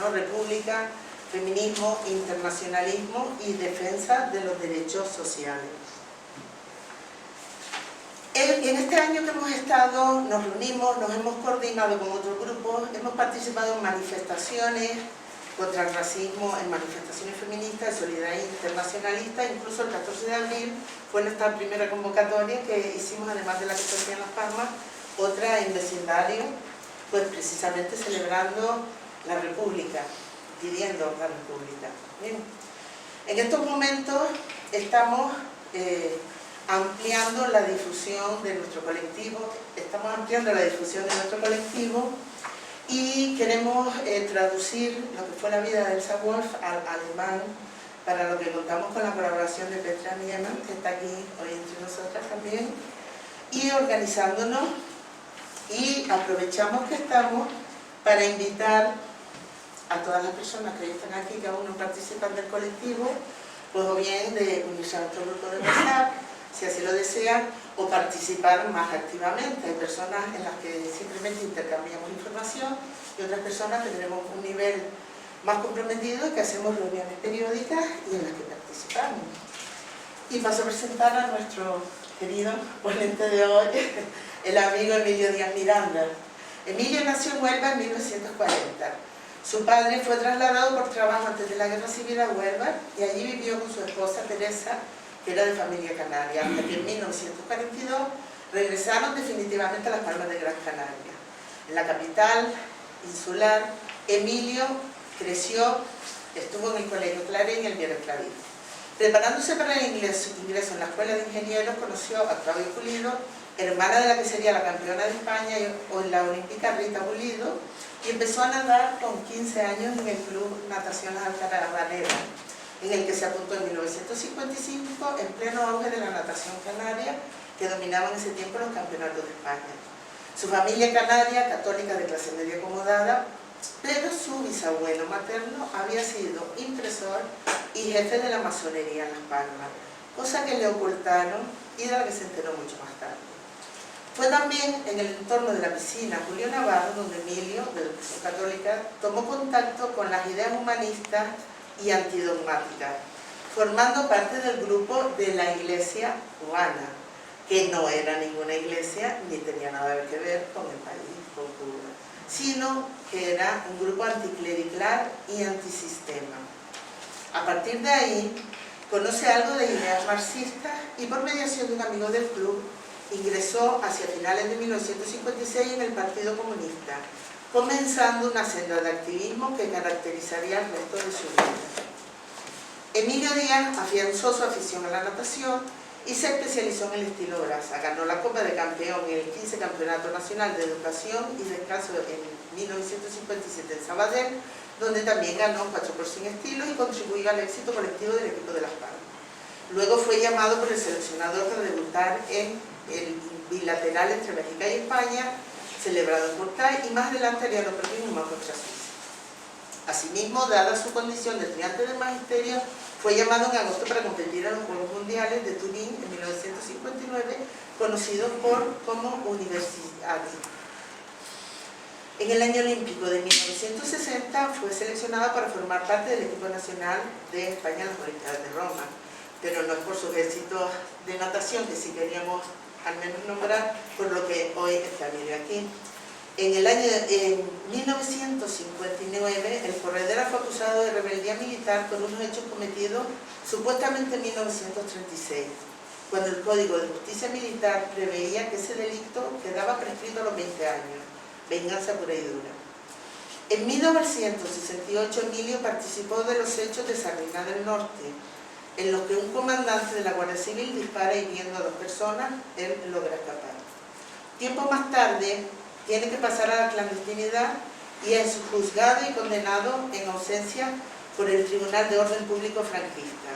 ¿no? República, feminismo, internacionalismo y defensa de los derechos sociales. En este año que hemos estado, nos reunimos, nos hemos coordinado con otros grupos, hemos participado en manifestaciones contra el racismo, en manifestaciones feministas, de solidaridad internacionalista. Incluso el 14 de abril fue nuestra primera convocatoria que hicimos, además de la que se hacía en Las Palmas, otra en vecindario, pues precisamente celebrando la República, pidiendo la República. Bien. En estos momentos estamos ampliando la difusión de nuestro colectivo, y queremos traducir lo que fue la vida de Elsa Wolf al alemán, para lo que contamos con la colaboración de Petra Niemann, que está aquí hoy entre nosotras también, y organizándonos, y aprovechamos que estamos para invitar a todas las personas que están aquí, que aún no participan del colectivo, pues o bien de unirse a nuestro grupo de WhatsApp, si así lo desean, o participar más activamente. Hay personas en las que simplemente intercambiamos información y otras personas que tenemos un nivel más comprometido y que hacemos reuniones periódicas y en las que participamos. Y paso a presentar a nuestro querido ponente de hoy, el amigo Emilio Díaz Miranda. Emilio nació en Huelva en 1940. Su padre fue trasladado por trabajo antes de la Guerra Civil a Huelva y allí vivió con su esposa Teresa, que era de familia canaria, hasta que en 1942 regresaron definitivamente a Las Palmas de Gran Canaria. En la capital insular, Emilio creció, estuvo en el Colegio Clarín y el Viernes Clarín. Preparándose para el ingreso en la Escuela de Ingenieros, conoció a Claudia Pulido, hermana de la que sería la campeona de España o en la olímpica Rita Pulido, y empezó a nadar con 15 años en el Club Natación Las Alcarabaneras, en el que se apuntó en 1955 en pleno auge de la natación canaria, que dominaba en ese tiempo los campeonatos de España. Su familia canaria, católica de clase media acomodada, pero su bisabuelo materno había sido impresor y jefe de la masonería en Las Palmas, cosa que le ocultaron y de la que se enteró mucho más tarde. Fue también en el entorno de la piscina Julio Navarro donde Emilio, de educación católica, tomó contacto con las ideas humanistas y antidogmáticas, formando parte del grupo de la Iglesia Cubana, que no era ninguna iglesia ni tenía nada que ver con el país, con Cuba, sino que era un grupo anticlerical y antisistema. A partir de ahí, conoce algo de ideas marxistas y por mediación de un amigo del club, ingresó hacia finales de 1956 en el Partido Comunista, comenzando una senda de activismo que caracterizaría el resto de su vida. Emilio Díaz afianzó su afición a la natación y se especializó en el estilo brasa. Ganó la Copa de Campeón en el 15 Campeonato Nacional de Educación y Descanso en 1957 en Sabadell, donde también ganó 4x100 estilos y contribuyó al éxito colectivo del equipo de Las Palmas. Luego fue llamado por el seleccionador para debutar en el bilateral entre Bélgica y España, celebrado en Portay, y más adelante haría lo propio en contra Suiza. Asimismo, dada su condición de estudiante de magisterio, fue llamado en agosto para competir en los Juegos Mundiales de Turín en 1959, conocidos como Universiadi. En el año olímpico de 1960 fue seleccionada para formar parte del equipo nacional de España en las Olimpiadas de Roma, pero no es por sus éxitos de natación, que sí queríamos al menos nombrar, por lo que hoy está aquí. En 1959, el Corredera fue acusado de rebeldía militar por unos hechos cometidos supuestamente en 1936, cuando el Código de Justicia Militar preveía que ese delito quedaba prescrito a los 20 años, venganza pura y dura. En 1968, Emilio participó de los hechos de Sardina del Norte, en los que un comandante de la Guardia Civil dispara hiriendo a 2 personas, él logra escapar. Tiempo más tarde, tiene que pasar a la clandestinidad y es juzgado y condenado en ausencia por el Tribunal de Orden Público franquista.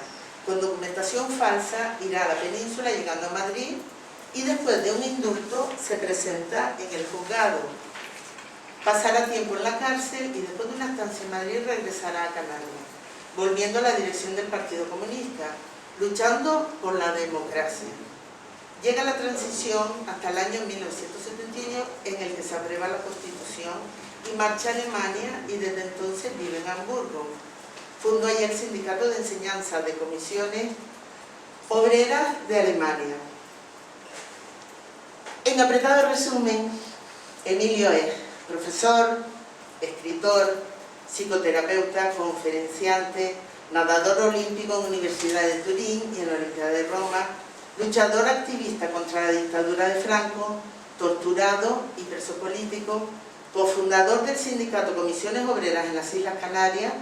Con documentación falsa irá a la península llegando a Madrid y después de un indulto se presenta en el juzgado. Pasará tiempo en la cárcel y después de una estancia en Madrid regresará a Canarias, volviendo a la dirección del Partido Comunista, luchando por la democracia. Llega la transición hasta el año 1971 en el que se aprueba la Constitución y marcha a Alemania y desde entonces vive en Hamburgo. Fundó allí el Sindicato de Enseñanza de Comisiones Obreras de Alemania. En apretado resumen, Emilio es profesor, escritor, psicoterapeuta, conferenciante, nadador olímpico en la Universidad de Turín y en la Universidad de Roma, luchador activista contra la dictadura de Franco, torturado y preso político, cofundador del sindicato Comisiones Obreras en las Islas Canarias,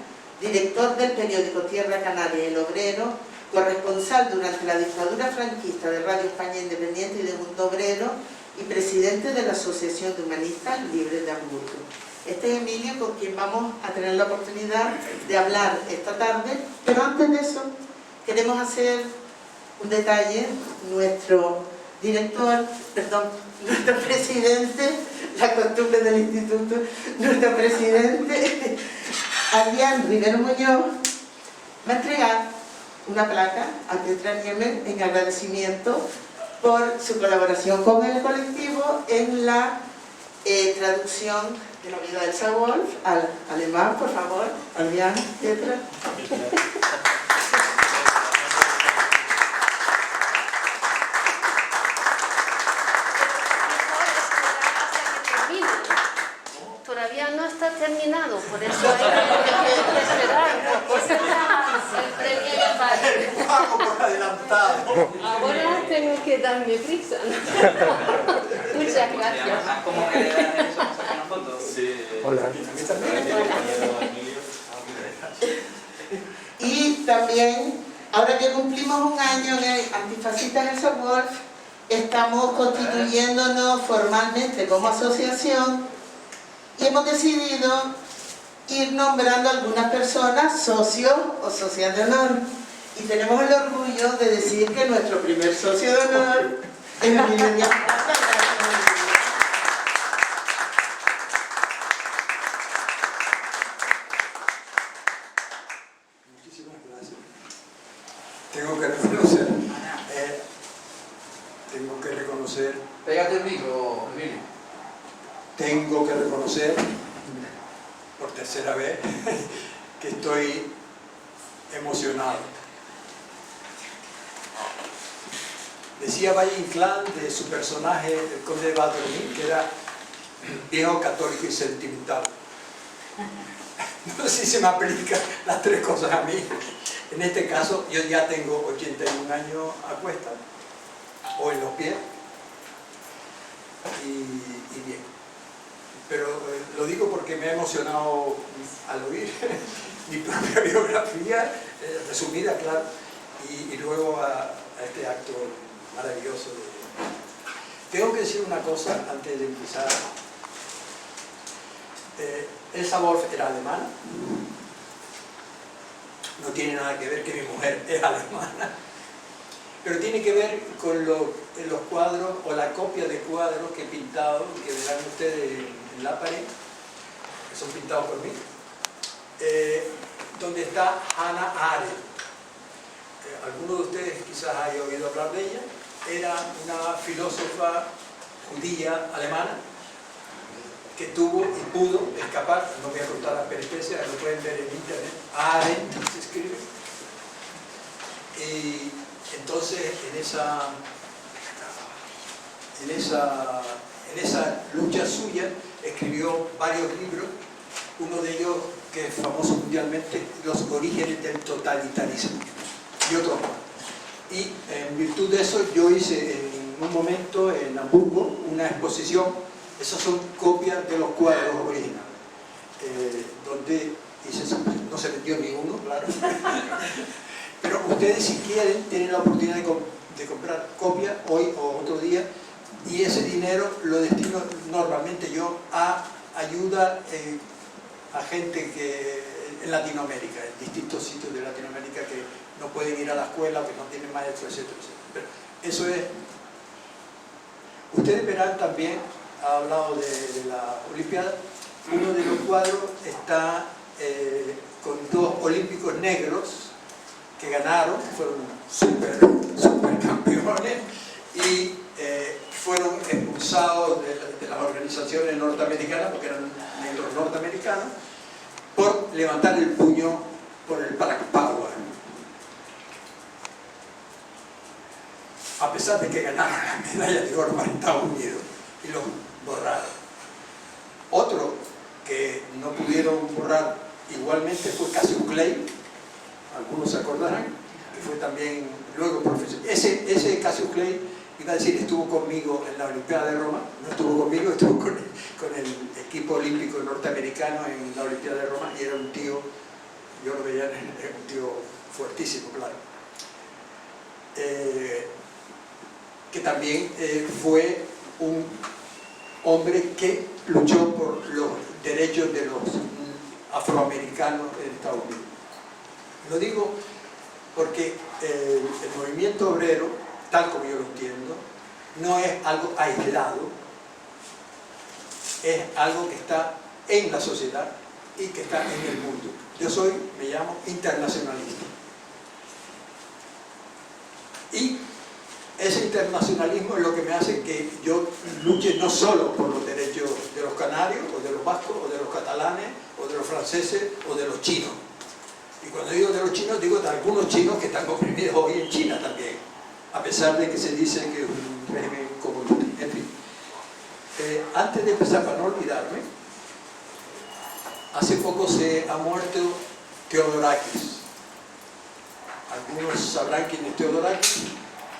director del periódico Tierra Canaria El Obrero, corresponsal durante la dictadura franquista de Radio España Independiente y de Mundo Obrero y presidente de la Asociación de Humanistas Libres de Hamburgo. Este es Emilio, con quien vamos a tener la oportunidad de hablar esta tarde, pero antes de eso queremos hacer un detalle. Nuestro director, perdón, nuestro presidente, la costumbre del instituto, nuestro presidente, Adrián Rivero Muñoz, va a entregar una placa a Petra Niemann en agradecimiento por su colaboración con el colectivo en la traducción de la vida de Elsa Wolf al alemán. Por favor, Adrián, Petra. Todavía no está terminado, por eso hay que esperar. El premio de padre. Vamos por adelantado. Ahora tengo que darme prisa. Muchas gracias. ¿Cómo que le dan eso? ¿Sacan una foto? Sí. Hola. Y también, ahora que cumplimos un año en el Antifascistas Elsa Wolf, estamos constituyéndonos formalmente como asociación y hemos decidido ir nombrando a algunas personas socios o socias de honor. Y tenemos el orgullo de decir que nuestro primer socio de honor es Emilio Díaz. Muchísimas gracias. Tengo que reconocer, Pégate el micro, Emilio. tengo que reconocer, por tercera vez, que estoy emocionado. Decía Valle Inclán de su personaje, el conde de Valdemar, que era viejo, católico y sentimental. No sé si se me aplican las tres cosas a mí. En este caso, yo ya tengo 81 años a cuesta, o en los pies, y bien. Pero lo digo porque me ha emocionado al oír mi propia biografía, resumida, claro, y luego a este acto maravilloso. Tengo que decir una cosa antes de empezar. Elsa Wolf era alemana. No tiene nada que ver que mi mujer es alemana, pero tiene que ver con los cuadros o la copia de cuadros que he pintado, que verán ustedes en la pared, que son pintados por mí, donde está Hannah Arendt. Algunos de ustedes quizás hayan oído hablar de ella. Era una filósofa judía alemana que tuvo y pudo escapar. No voy a contar las peripecias, lo pueden ver en internet. Arendt se escribe. Y entonces en esa lucha suya escribió varios libros. Uno de ellos, que es famoso mundialmente, Los orígenes del totalitarismo, y otros más. Y en virtud de eso yo hice en un momento en Hamburgo una exposición. Esas son copias de los cuadros originales, donde hice, no se vendió ni uno, claro. Pero ustedes, si quieren, tienen la oportunidad de comprar copias hoy o otro día, y ese dinero lo destino normalmente yo a ayuda a gente que en Latinoamérica, en distintos sitios de Latinoamérica que no pueden ir a la escuela, que no tienen maestros, etc. Pero eso es. Ustedes verán también, ha hablado de la Olimpiada, uno de los cuadros está con dos olímpicos negros que ganaron, fueron super campeones y fueron expulsados de las organizaciones norteamericanas porque eran otros norteamericanos, por levantar el puño por el Black Power. A pesar de que ganaron la medalla de oro para Estados Unidos y lo borraron. Otro que no pudieron borrar igualmente fue Cassius Clay, algunos se acordarán, que fue también luego profesor. Ese Cassius Clay, iba a decir, estuvo conmigo en la Olimpiada de Roma, no estuvo conmigo, estuvo con el equipo olímpico norteamericano en la Olimpiada de Roma, y era un tío, yo lo veía, era un tío fuertísimo, claro. Que también fue un hombre que luchó por los derechos de los afroamericanos en Estados Unidos. Lo digo porque el movimiento obrero, tal como yo lo entiendo, no es algo aislado, es algo que está en la sociedad y que está en el mundo. Yo me llamo internacionalista. Y ese internacionalismo es lo que me hace que yo luche no solo por los derechos de los canarios, o de los vascos, o de los catalanes, o de los franceses, o de los chinos. Y cuando digo de los chinos, digo de algunos chinos que están oprimidos hoy en China también, a pesar de que se dice que es un régimen comunista. En fin, antes de empezar, para no olvidarme, hace poco se ha muerto Theodorakis. Algunos sabrán quién es Theodorakis.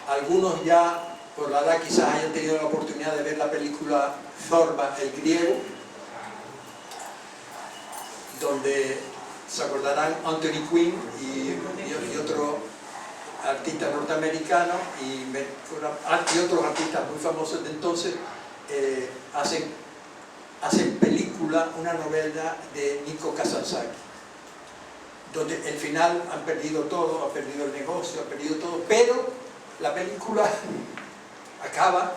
Algunos ya, por la edad, quizás hayan tenido la oportunidad de ver la película Zorba, el griego, donde se acordarán Anthony Quinn y otro artista norteamericano y otros artistas muy famosos de entonces hacen película, una novela de Nico Kazantzakis, donde al final han perdido todo, han perdido el negocio, han perdido todo, pero la película acaba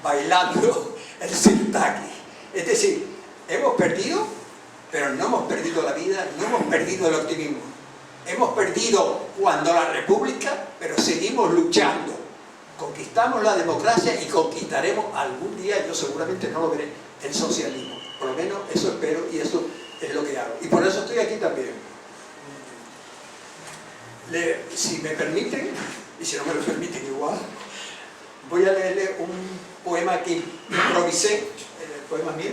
bailando el sirtaki. Es decir, hemos perdido, pero no hemos perdido la vida, no hemos perdido el optimismo. Hemos perdido cuando la república, pero seguimos luchando. Conquistamos la democracia y conquistaremos algún día, yo seguramente no lo veré, el socialismo. Por lo menos eso espero y eso es lo que hago. Y por eso estoy aquí también. Si me permiten, y si no me lo permiten igual, voy a leerle un poema que improvisé, el poema mío,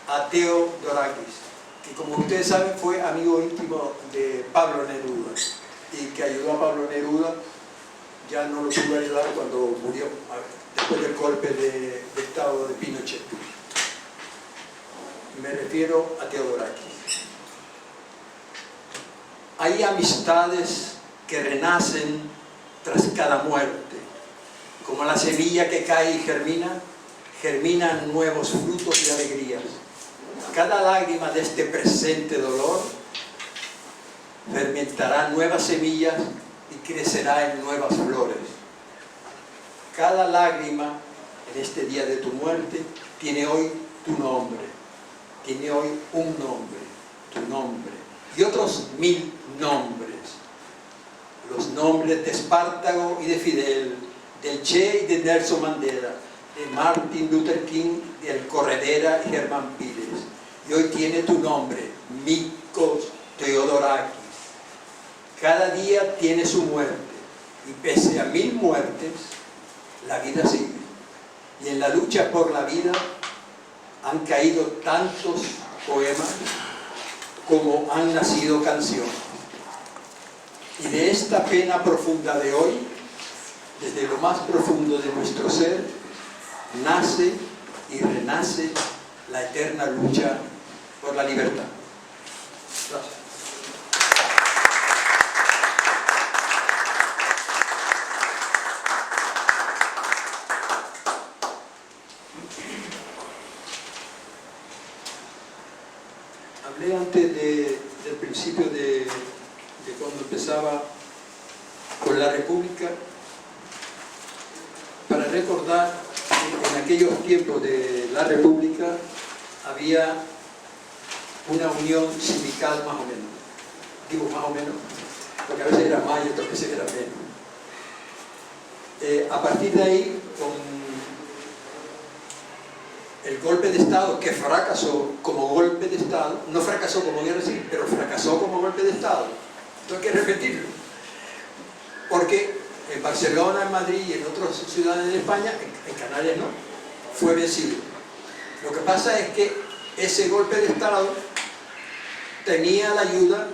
a Theodorakis, que como ustedes saben fue amigo íntimo de Pablo Neruda, y que ayudó a Pablo Neruda, ya no lo pudo ayudar cuando murió, después del golpe de estado de Pinochet. Me refiero a Theodorakis. Hay amistades que renacen tras cada muerte, como la semilla que cae y germinan nuevos frutos y alegrías. Cada lágrima de este presente dolor fermentará nuevas semillas y crecerá en nuevas flores. Cada lágrima en este día de tu muerte tiene hoy tu nombre, tiene hoy un nombre, tu nombre, y otros 1000 nombres. Los nombres de Espartago y de Fidel, del Che y de Nelson Mandela, de Martin Luther King, del Corredera y Germán Pires. Y hoy tiene tu nombre, Nikos Theodorakis. Cada día tiene su muerte, y pese a 1000 muertes, la vida sigue. Y en la lucha por la vida han caído tantos poemas como han nacido canciones. Y de esta pena profunda de hoy, desde lo más profundo de nuestro ser, nace y renace la eterna lucha por la libertad. Gracias. Hablé antes del principio de cuando empezaba con la República, para recordar que en aquellos tiempos de la República había una unión sindical más o menos. Digo más o menos, porque a veces era más y otras veces era menos. A partir de ahí, con el golpe de Estado, que fracasó como golpe de Estado, no fracasó como guerra civil, pero fracasó como golpe de Estado. Esto hay que repetirlo. Porque en Barcelona, en Madrid y en otras ciudades de España, en Canarias no, fue vencido. Lo que pasa es que ese golpe de Estado tenía la ayuda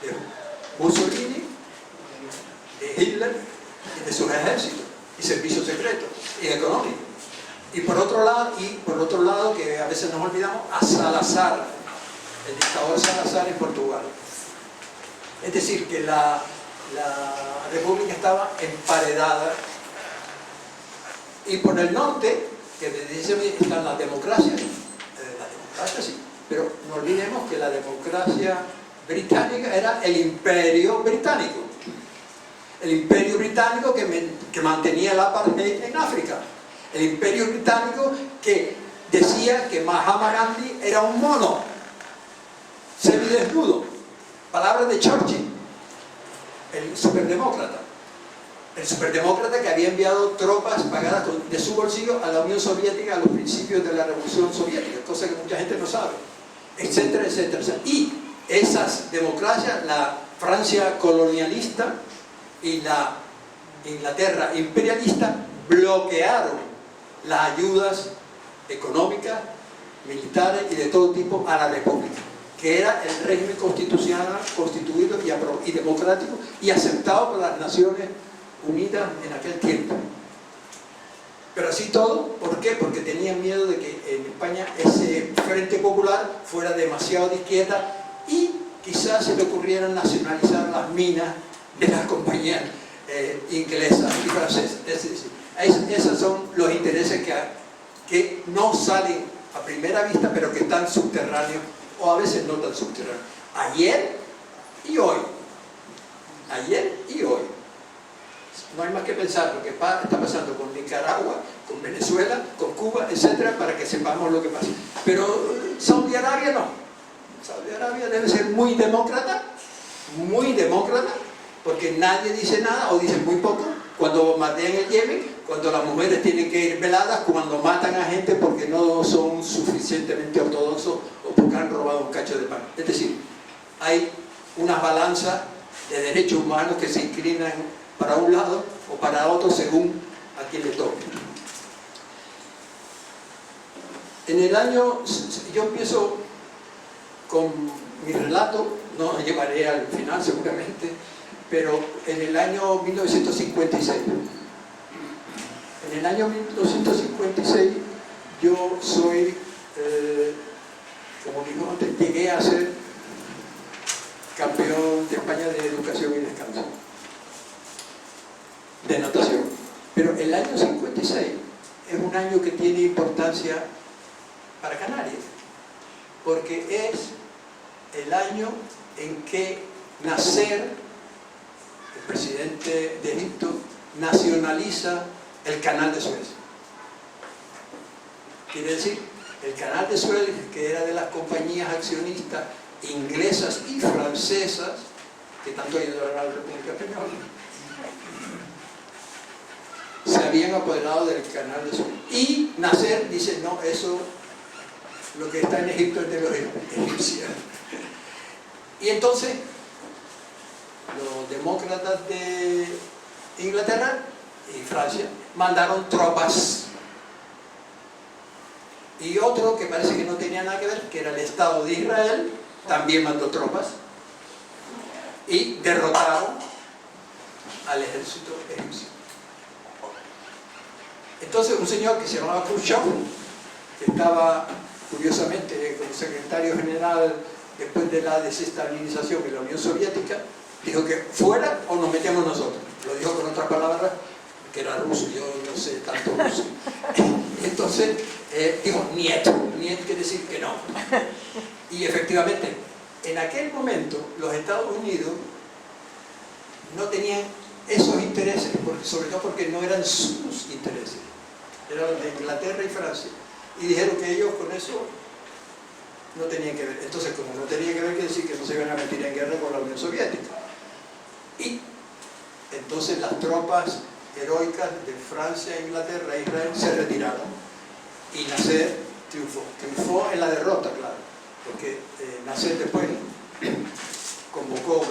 de Mussolini, de Hitler y de sus ejércitos y servicios secretos y económicos. Y por otro lado, que a veces nos olvidamos, a Salazar, el dictador Salazar en Portugal. Es decir, que la república estaba emparedada. Y por el norte, que dice, están las democracias. La democracia sí, pero no olvidemos que la democracia británica era el imperio británico. El imperio británico que mantenía el apartheid en África. El imperio británico que decía que Mahatma Gandhi era un mono, semidesnudo. Palabras de Churchill, el superdemócrata. El superdemócrata que había enviado tropas pagadas de su bolsillo a la Unión Soviética a los principios de la Revolución Soviética, cosa que mucha gente no sabe, etcétera, etcétera. Y esas democracias, la Francia colonialista y la Inglaterra imperialista, bloquearon las ayudas económicas, militares y de todo tipo a la República, que era el régimen constitucional constituido y democrático y aceptado por las Naciones Unidas en aquel tiempo. Pero así todo, ¿por qué? Porque tenían miedo de que en España ese Frente Popular fuera demasiado de izquierda y quizás se le ocurriera nacionalizar las minas de las compañías inglesas y francesas. Es decir, esos son los intereses que no salen a primera vista, pero que están subterráneos, o a veces no tan subterráneos. Ayer y hoy. Ayer y hoy. No hay más que pensar lo que está pasando con Nicaragua, con Venezuela, con Cuba, etcétera, para que sepamos lo que pasa. Pero Saudi Arabia no. Saudi Arabia debe ser muy demócrata, porque nadie dice nada o dice muy poco. Cuando bombardean el Yemen, cuando las mujeres tienen que ir veladas, cuando matan a gente porque no son suficientemente ortodoxos o porque han robado un cacho de pan. Es decir, hay unas balanzas de derechos humanos que se inclinan para un lado o para otro según a quien le toque. En el año, yo empiezo con mi relato, no lo llevaré al final seguramente, pero en el año 1956. En el año 1956 yo soy, como digo antes, llegué a ser campeón de España de educación y descanso, de natación. Pero el año 56 es un año que tiene importancia para Canarias, porque es el año en que Nasser, el presidente de Egipto, nacionaliza el canal de Suez. Quiere decir, el canal de Suez, que era de las compañías accionistas inglesas y francesas, que tanto ayudaron a la República Española, se habían apoderado del canal de Suez. Y Nasser dice, no, eso, lo que está en Egipto es de los egipcios. Y entonces, los demócratas de Inglaterra y Francia mandaron tropas. Y otro que parece que no tenía nada que ver, que era el Estado de Israel, también mandó tropas y derrotaron al ejército egipcio. Entonces un señor que se llamaba Khrushchev, que estaba curiosamente como secretario general después de la desestabilización de la Unión Soviética, dijo que fuera o nos metemos nosotros. Lo dijo con otras palabras, que era ruso, yo no sé tanto ruso. Entonces dijo niet, niet quiere decir que no. Y efectivamente, en aquel momento los Estados Unidos no tenían esos intereses, sobre todo porque no eran sus intereses, eran de Inglaterra y Francia, y dijeron que ellos con eso no tenían que ver. Entonces, como no tenían que ver, quiere decir que no se iban a meter en guerra con la Unión Soviética. Y entonces las tropas heroicas de Francia, Inglaterra e Israel se retiraron y Nasser triunfó. Triunfó en la derrota, claro, porque Nasser después convocó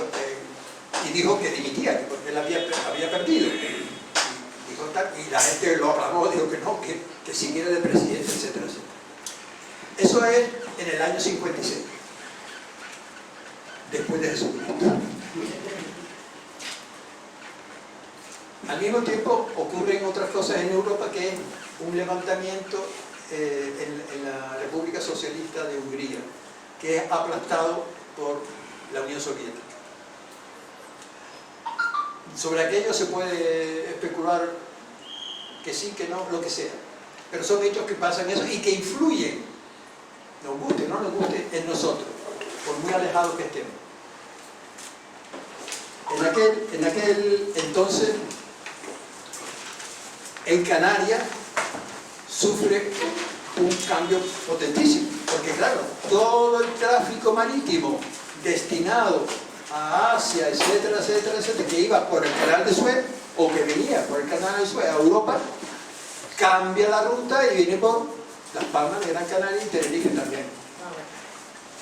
y dijo que dimitía, porque él había perdido. Dijo tal, y la gente lo aclamó, dijo que no, que siguiera de presidente, etcétera, etcétera. Eso es en el año 56, después de Jesucristo. Al mismo tiempo ocurren otras cosas en Europa, que es un levantamiento en la República Socialista de Hungría, que es aplastado por la Unión Soviética. Sobre aquello se puede especular que sí, que no, lo que sea, pero son hechos que pasan eso y que influyen, nos guste o no nos guste, en nosotros, por muy alejados que estemos. En aquel entonces, en Canarias sufre un cambio potentísimo, porque claro, todo el tráfico marítimo destinado a Asia, etcétera, etcétera, etcétera, que iba por el canal de Suez o que venía por el canal de Suez a Europa, cambia la ruta y viene por Las Palmas de Gran Canaria y Tenerife también.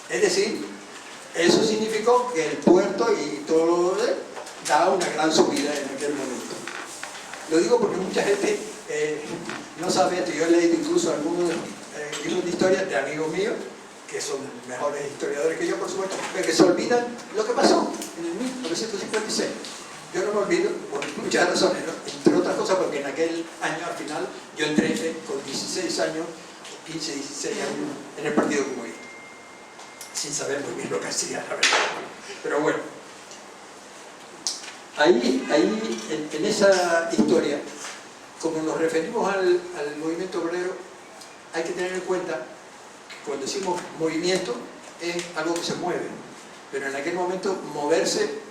Es decir, eso significó que el puerto y todo lo demás daba una gran subida en aquel momento. Lo digo porque mucha gente no sabe esto. Yo he leído incluso algunos libros de historia de amigos míos, que son mejores historiadores que yo, por supuesto, pero que se olvidan lo que pasó en el 1956. Yo no me olvido, por muchas razones, ¿no? Entre otras cosas porque en aquel año, al final, yo entré con 16 años, 15, 16 años, en el Partido Comunista, sin saber muy bien lo que hacía, la verdad. Pero bueno, ahí en esa historia, como nos referimos al movimiento obrero, hay que tener en cuenta, cuando decimos movimiento, es algo que se mueve, pero en aquel momento moverse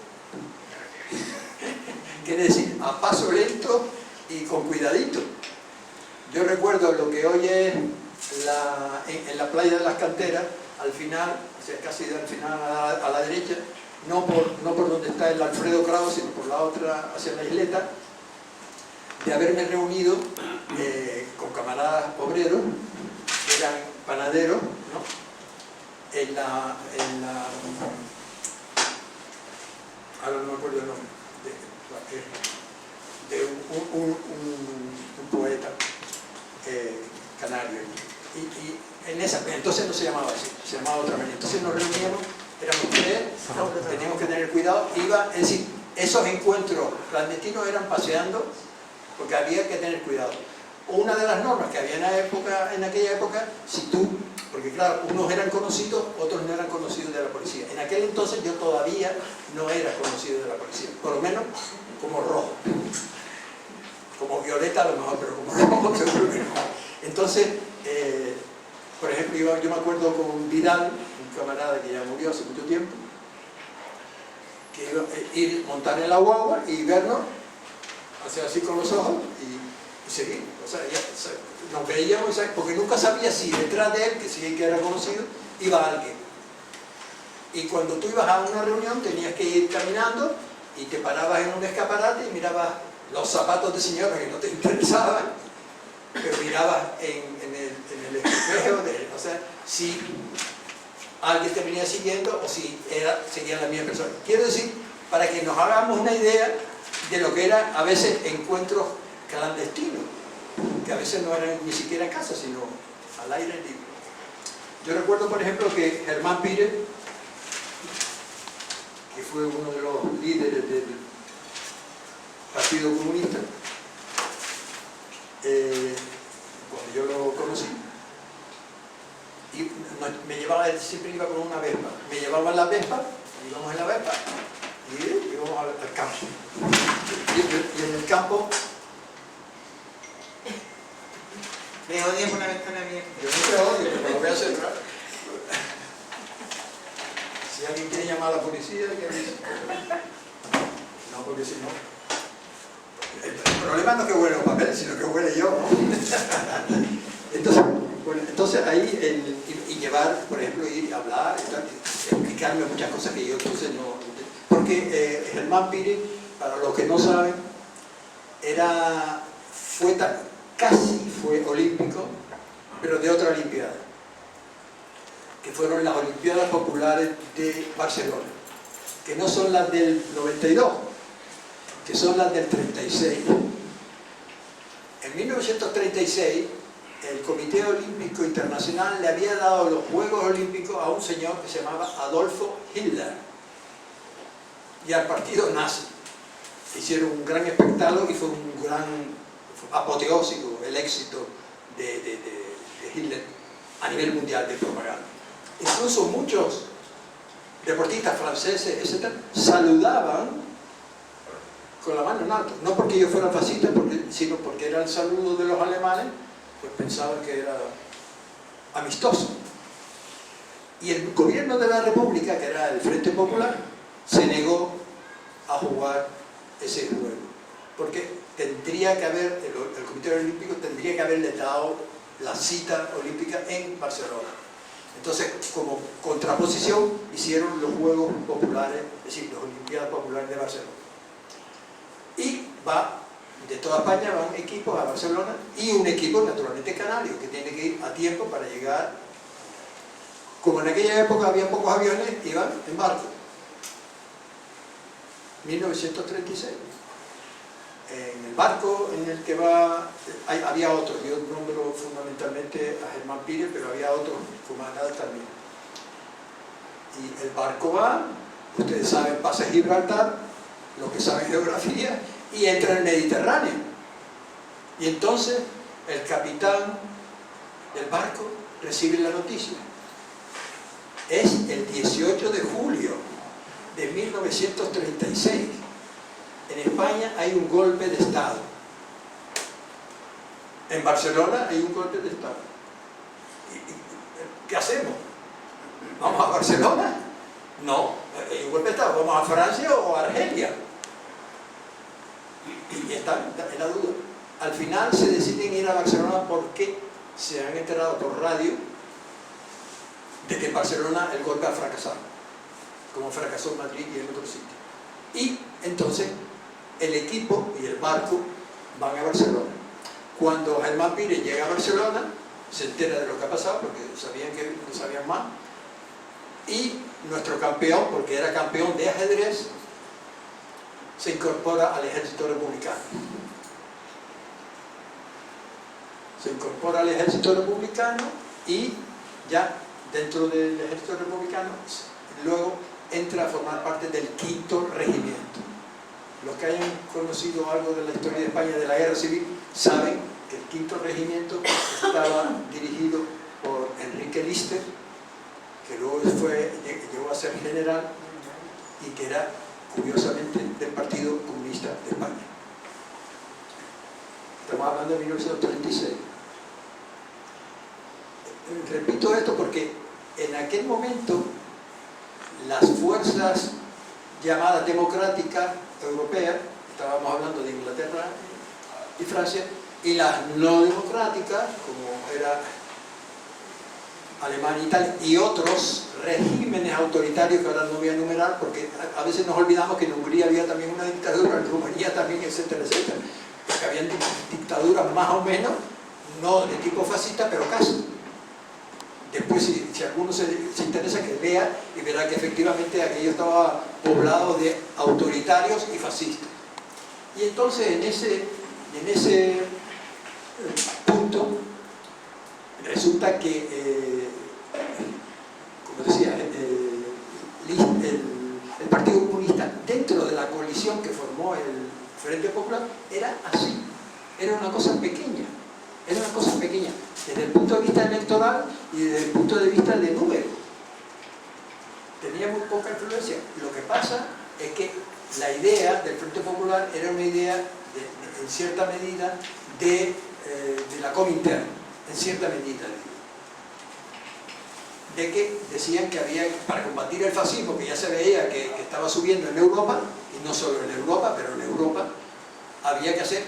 quiere decir a paso lento y con cuidadito. Yo recuerdo lo que hoy es en la playa de las Canteras, al final, o sea, casi al final a la derecha, no por donde está el Alfredo Kraus, sino por la otra, hacia la isleta, de haberme reunido con camaradas obreros, que eran panaderos, ¿no? Ahora no me acuerdo el nombre, de un poeta canario. Y en esa, entonces no se llamaba así, se llamaba otra manera. Entonces nos reuníamos, éramos tres, ¿no? Teníamos que tener cuidado. Es decir, esos encuentros clandestinos eran paseando, porque había que tener cuidado. Una de las normas que había en aquella época, si tú, porque claro, unos eran conocidos, otros no eran conocidos de la policía. En aquel entonces yo todavía no era conocido de la policía, por lo menos como rojo. Como violeta a lo mejor, pero como rojo seguro que no. Entonces, por ejemplo, yo me acuerdo con Vidal, un camarada que ya murió hace mucho tiempo, que iba a ir montar en la guagua y vernos, hacer así con los ojos y seguir. O sea, nos veíamos, porque nunca sabía si detrás de él, que sí que era conocido, iba alguien. Y cuando tú ibas a una reunión tenías que ir caminando y te parabas en un escaparate y mirabas los zapatos de señora que no te interesaban, pero mirabas en el espejo, o sea, si alguien te venía siguiendo o si seguían la misma persona. Quiero decir, para que nos hagamos una idea de lo que eran a veces encuentros clandestinos, que a veces no eran ni siquiera en casa, sino al aire libre. Yo recuerdo, por ejemplo, que Germán Pires, que fue uno de los líderes del Partido Comunista, cuando yo lo conocí, y me llevaba, él siempre iba con una Vespa, me llevaba en la Vespa, íbamos en la Vespa y íbamos al campo. Y en el campo Me odia por la ventana abierta. yo no te odio, pero lo voy a hacer, ¿verdad? Si alguien quiere llamar a la policía, que avise. No, porque si no. El problema no es que huele los papeles, sino que huele yo, ¿no? Entonces ahí, y llevar, por ejemplo, ir a hablar, explicarme muchas cosas que yo entonces no. Porque Germán Pires, para los que no saben, casi fue olímpico pero de otra Olimpiada, que fueron las Olimpiadas Populares de Barcelona, que no son las del 92, que son las del 36. En 1936, el Comité Olímpico Internacional le había dado los Juegos Olímpicos a un señor que se llamaba Adolfo Hitler y al partido nazi. Hicieron un gran espectáculo y fue un gran apoteósico el éxito de Hitler a nivel mundial de propaganda. Incluso muchos deportistas franceses, etc., saludaban con la mano en alto, no porque ellos fueran fascistas, sino porque era el saludo de los alemanes, pues pensaban que era amistoso. Y el gobierno de la República, que era el Frente Popular, se negó a jugar ese juego, porque tendría que haber, el Comité Olímpico tendría que haberle dado la cita olímpica en Barcelona. Entonces, como contraposición, hicieron los Juegos Populares, es decir, las Olimpiadas Populares de Barcelona. Y de toda España van equipos a Barcelona y un equipo naturalmente canario que tiene que ir a tiempo para llegar. Como en aquella época había pocos aviones, iban en barco. 1936. En el barco en el que había otros, yo nombro fundamentalmente a Germán Pires, pero había otros comandantes también. Y el barco va, ustedes saben, pasa Gibraltar, lo que saben geografía, y entra en el Mediterráneo. Y entonces el capitán del barco recibe la noticia. Es el 18 de julio de 1936. En España hay un golpe de Estado. En Barcelona hay un golpe de Estado. ¿Qué hacemos? ¿Vamos a Barcelona? No, hay un golpe de Estado. ¿Vamos a Francia o a Argelia? Y están en la duda. Al final se deciden ir a Barcelona porque se han enterado por radio de que en Barcelona el golpe ha fracasado, como fracasó en Madrid y en otros sitios. Y entonces el equipo y el barco van a Barcelona. Cuando Germán Pires llega a Barcelona, se entera de lo que ha pasado, porque sabían que no sabían más, y nuestro campeón, porque era campeón de ajedrez, se incorpora al ejército republicano. Se incorpora al ejército republicano y ya dentro del ejército republicano luego entra a formar parte del 5º regimiento. Los que hayan conocido algo de la historia de España de la guerra civil saben que el 5º regimiento estaba dirigido por Enrique Lister, que luego llegó a ser general y que era curiosamente del Partido Comunista de España. Estamos hablando de 1936. Repito esto porque en aquel momento las fuerzas llamadas democráticas europeas, estábamos hablando de Inglaterra y Francia, y las no democráticas, como era Alemania, Italia y otros regímenes autoritarios que ahora no voy a enumerar porque a veces nos olvidamos que en Hungría había también una dictadura, en Rumanía también, etcétera, etcétera, porque habían dictaduras más o menos, no de tipo fascista, pero casi. Después, si alguno se interesa, que lea y verá que efectivamente aquello estaba poblado de autoritarios y fascistas. Y entonces en ese punto resulta que, como decía, el Partido Comunista dentro de la coalición que formó el Frente Popular era así, era una cosa pequeña. Era una cosa pequeña, desde el punto de vista electoral y desde el punto de vista de número. Tenía muy poca influencia. Lo que pasa es que la idea del Frente Popular era una idea, en cierta medida, de la Comintern, en cierta medida. De que decían que había, para combatir el fascismo, que ya se veía que estaba subiendo en Europa, y no solo en Europa, pero en Europa, había que hacer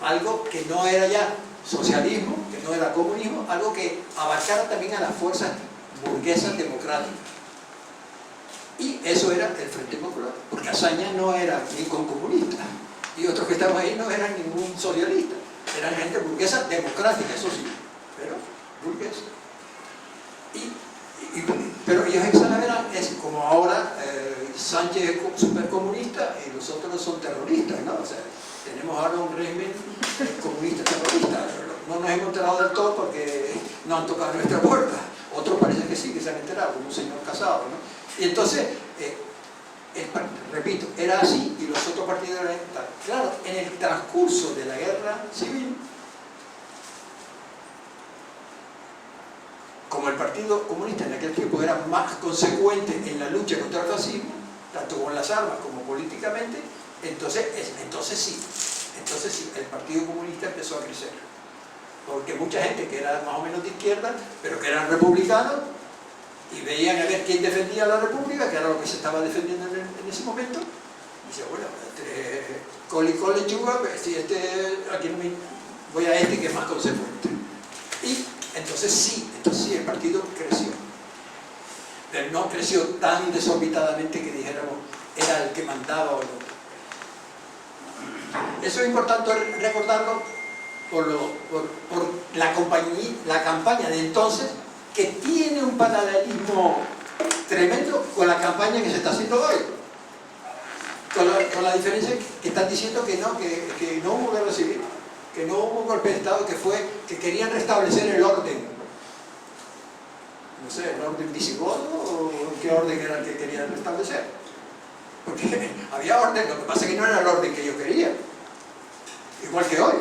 algo que no era ya socialismo, que no era comunismo, algo que abarcara también a las fuerzas burguesas democráticas. Y eso era el Frente Popular, porque Azaña no era ningún comunista, y otros que estaban ahí no eran ningún socialista, eran gente burguesa democrática, eso sí, pero burgués. Pero ellos en Sala Verán es como ahora Sánchez es supercomunista y los otros son terroristas, ¿no? O sea, tenemos ahora un régimen comunista terrorista. No nos hemos enterado del todo porque no han tocado nuestra puerta. Otros parece que sí, que se han enterado, como un señor Casado, ¿no? Y entonces, repito, era así y los otros partidos eran tal. Claro, en el transcurso de la guerra civil, como el Partido Comunista en aquel tiempo era más consecuente en la lucha contra el fascismo, tanto con las armas como políticamente, entonces sí, el Partido Comunista empezó a crecer. Porque mucha gente que era más o menos de izquierda, pero que eran republicanos, y veían a ver quién defendía la República, que era lo que se estaba defendiendo en ese momento, y decía, bueno, entre col y col lechuga, pues, si aquí no voy a que es más consecuente. Y entonces sí, el partido creció. Pero no creció tan desorbitadamente que dijéramos era el que mandaba o no. Eso es importante recordarlo por la campaña de entonces, que tiene un paralelismo tremendo con la campaña que se está haciendo hoy. Con la diferencia que están diciendo que no hubo guerra civil, que no hubo golpe de Estado, que querían restablecer el orden. No sé, ¿el orden visigodo o qué orden era el que querían restablecer? Porque había orden, lo que pasa es que no era el orden que yo quería. Igual que hoy,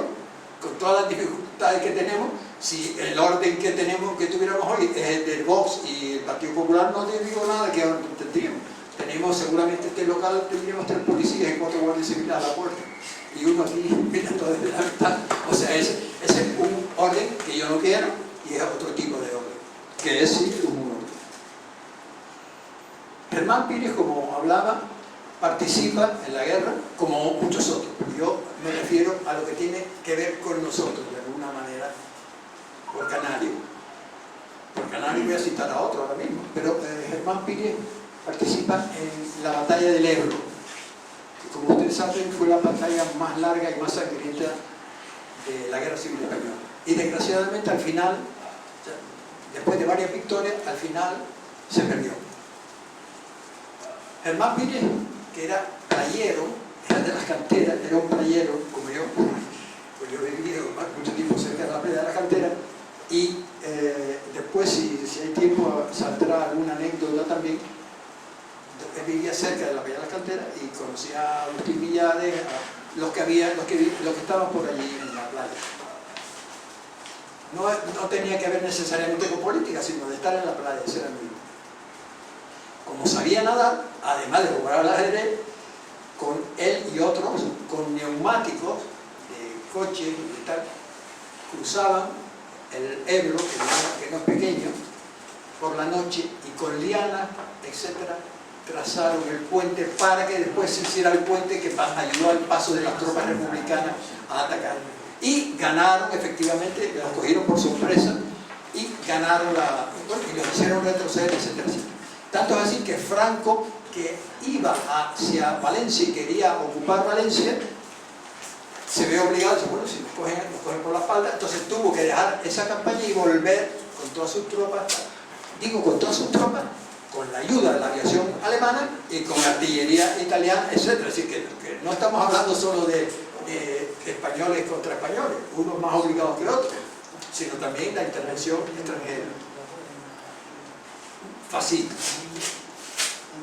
con todas las dificultades que tenemos, si el orden que tuviéramos hoy es el del Vox y el Partido Popular, no te digo nada que orden tendríamos. Tenemos seguramente este local, tendríamos 3 policías y 4 guardias civiles a la puerta. Y uno aquí mirando desde la ventana. O sea, ese es un orden que yo no quiero y es otro tipo de orden, que es sí un orden. Germán Pires, como hablaba, participa en la guerra como muchos otros. Yo me refiero a lo que tiene que ver con nosotros, de alguna manera, por Canario. Por Canario voy a citar a otro ahora mismo, pero Germán Pires participa en la batalla del Ebro, que como ustedes saben fue la batalla más larga y más sangrienta de la Guerra Civil Española. Y desgraciadamente al final, después de varias victorias, al final se perdió. Germán Pires, que era playero, era de las canteras, era un playero como yo, pues yo he vivido mucho tiempo cerca de la playa de la cantera, y después si hay tiempo saldrá alguna anécdota también. Él vivía cerca de la playa de la cantera y conocía a Agustín Villares, a los que estaban por allí en la playa. No tenía que ver necesariamente con política, sino de estar en la playa, ser amigo. Como sabía nadar, además de jugar al ajedrez, con él y otros, con neumáticos de coche y tal, cruzaban el Ebro, que no es pequeño, por la noche, y con lianas, etcétera, trazaron el puente para que después se hiciera el puente que ayudó al paso de las tropas republicanas a atacar. Y ganaron, efectivamente, los cogieron por sorpresa y ganaron y los hicieron retroceder, etcétera, etcétera. Tanto es así que Franco, que iba hacia Valencia y quería ocupar Valencia, se ve obligado a decir, bueno, si nos cogen por la espalda, entonces tuvo que dejar esa campaña y volver con todas sus tropas, con la ayuda de la aviación alemana y con artillería italiana, etc. Así que no estamos hablando solo de españoles contra españoles, unos más obligados que otros, sino también la intervención extranjera. Fascista.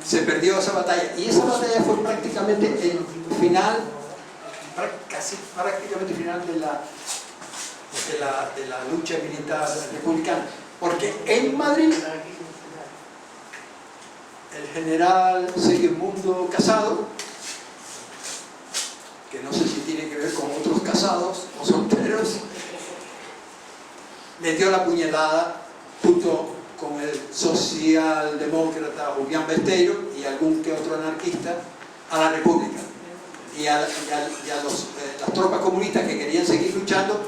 Se perdió esa batalla, y esa batalla fue prácticamente el final, casi prácticamente el final de la lucha militar republicana, porque en Madrid el general Segismundo Casado, que no sé si tiene que ver con otros casados o solteros, le dio la puñalada junto con el socialdemócrata Julián Besteiro y algún que otro anarquista a la República. Y a las tropas comunistas que querían seguir luchando,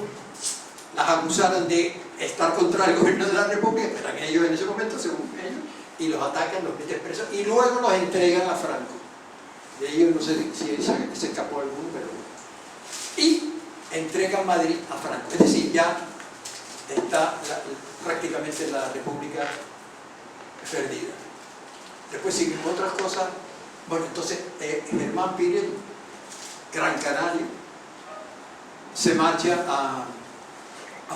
las acusaron de estar contra el gobierno de la República, que eran ellos en ese momento, según ellos, y los atacan, los meten presos, y luego los entregan a Franco. De ellos no sé si se escapó alguno, pero bueno. Y entregan Madrid a Franco. Es decir, ya está prácticamente la República perdida. Después siguen otras cosas. Bueno, entonces Germán Pires, Gran Canario, se marcha a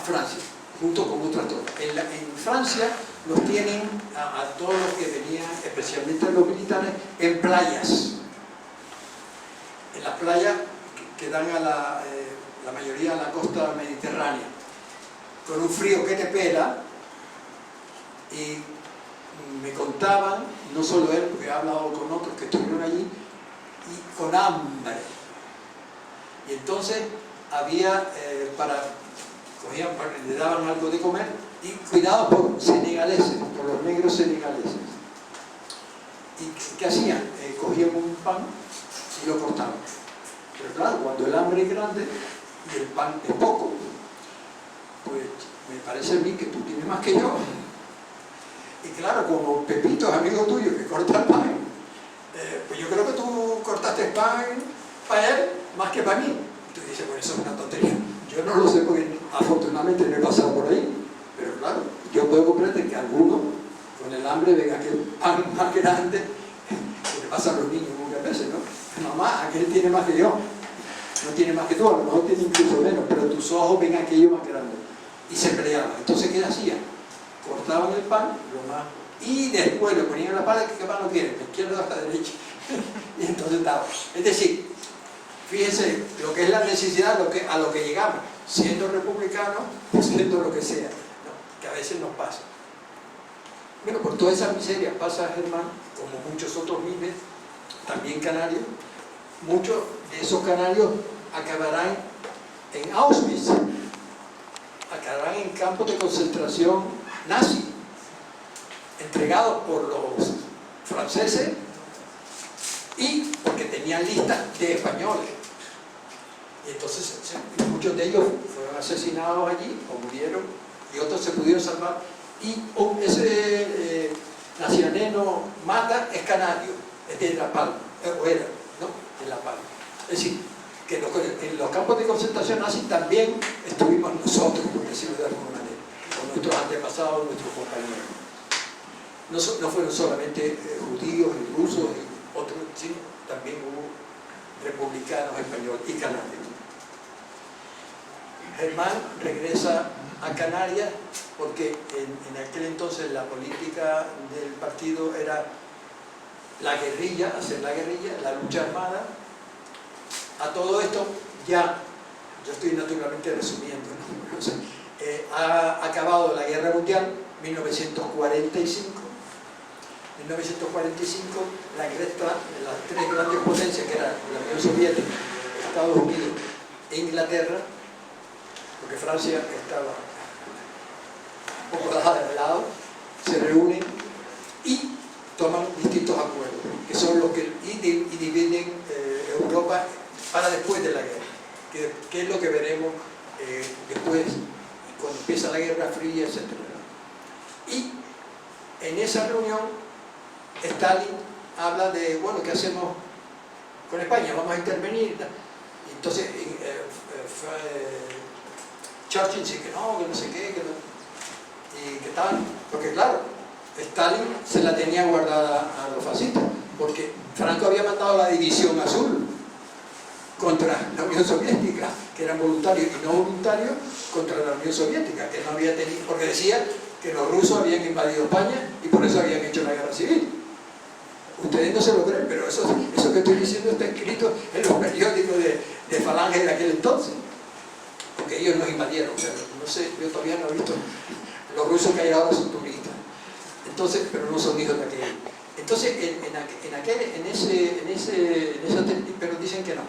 Francia, junto con otras tropas. En Francia los tienen a todos los que venían, especialmente a los militares, en playas. En las playas que dan a la mayoría a la costa mediterránea, con un frío que te pela. Y me contaban, no solo él, porque he hablado con otros que estuvieron allí, y con hambre. Y entonces había, le daban algo de comer, y cuidado por senegaleses, por los negros senegaleses. ¿Y qué hacían? Cogían un pan y lo cortaban. Pero claro, cuando el hambre es grande y el pan es poco, pues me parece a mí que tú tienes más que yo. Y claro, como Pepito es amigo tuyo que corta el pan, pues yo creo que tú cortaste el pan para él más que para mí. Y tú dices, pues eso es una tontería. Yo no lo sé porque afortunadamente no he pasado por ahí. Pero claro, yo puedo comprender que algunos con el hambre ven aquel pan más grande, que le pasa a los niños muchas veces, ¿no? Mamá, aquel tiene más que yo. No tiene más que tú, a lo mejor tiene incluso menos, pero tus ojos ven aquello más grande. Y se peleaban. Entonces, ¿qué hacían? Cortaban el pan, y después lo ponían en la pala. ¿Qué pan lo quieren? ¿La izquierda o la derecha? Y entonces daba. Es decir, fíjense lo que es la necesidad, a lo que llegamos, siendo republicanos o siendo lo que sea, ¿no? Que a veces nos pasa. Bueno, por todas esas miserias pasa Germán, como muchos otros miles, también canarios. Muchos de esos canarios acabarán en Auschwitz, acabarán en campos de concentración nazi, entregados por los franceses y porque tenían listas de españoles. Y entonces muchos de ellos fueron asesinados allí o murieron, y otros se pudieron salvar. Y ese nacianeno Mata es canario, es de La Palma, o era, ¿no? De La Palma. Es decir, que en los campos de concentración nazi también estuvimos nosotros, por decirlo de alguna manera, con nuestros antepasados, nuestros compañeros. No fueron solamente judíos y rusos y otros, sino también hubo republicanos españoles y canarios. Germán regresa a Canarias porque en aquel entonces la política del partido era la guerrilla, hacer la guerrilla, la lucha armada. A todo esto ya, yo estoy naturalmente resumiendo, ¿no? O sea, ha acabado la Guerra Mundial, 1945. En 1945 las tres grandes potencias, que eran la Unión Soviética, Estados Unidos e Inglaterra, porque Francia estaba un poco dejada de lado, se reúnen y toman distintos acuerdos, que son los que dividen Europa para después de la guerra, que es lo que veremos después, cuando empieza la Guerra Fría, etc. Y en esa reunión Stalin habla de, bueno, ¿qué hacemos con España? Vamos a intervenir. Y entonces Churchill dice que no sé qué, que no. Y que tal, porque claro, Stalin se la tenía guardada a los fascistas, porque Franco había mandado la División Azul contra la Unión Soviética, que eran voluntarios y no voluntarios, contra la Unión Soviética, que no había tenido, porque decía que los rusos habían invadido España y por eso habían hecho la guerra civil. Ustedes no se lo creen, pero eso que estoy diciendo está escrito en los periódicos de Falange de aquel entonces, porque ellos nos invadieron. O sea, no sé, yo todavía no he visto. Los rusos que hay ahora son turistas, entonces, pero no son hijos de aquel. Entonces, pero dicen que no.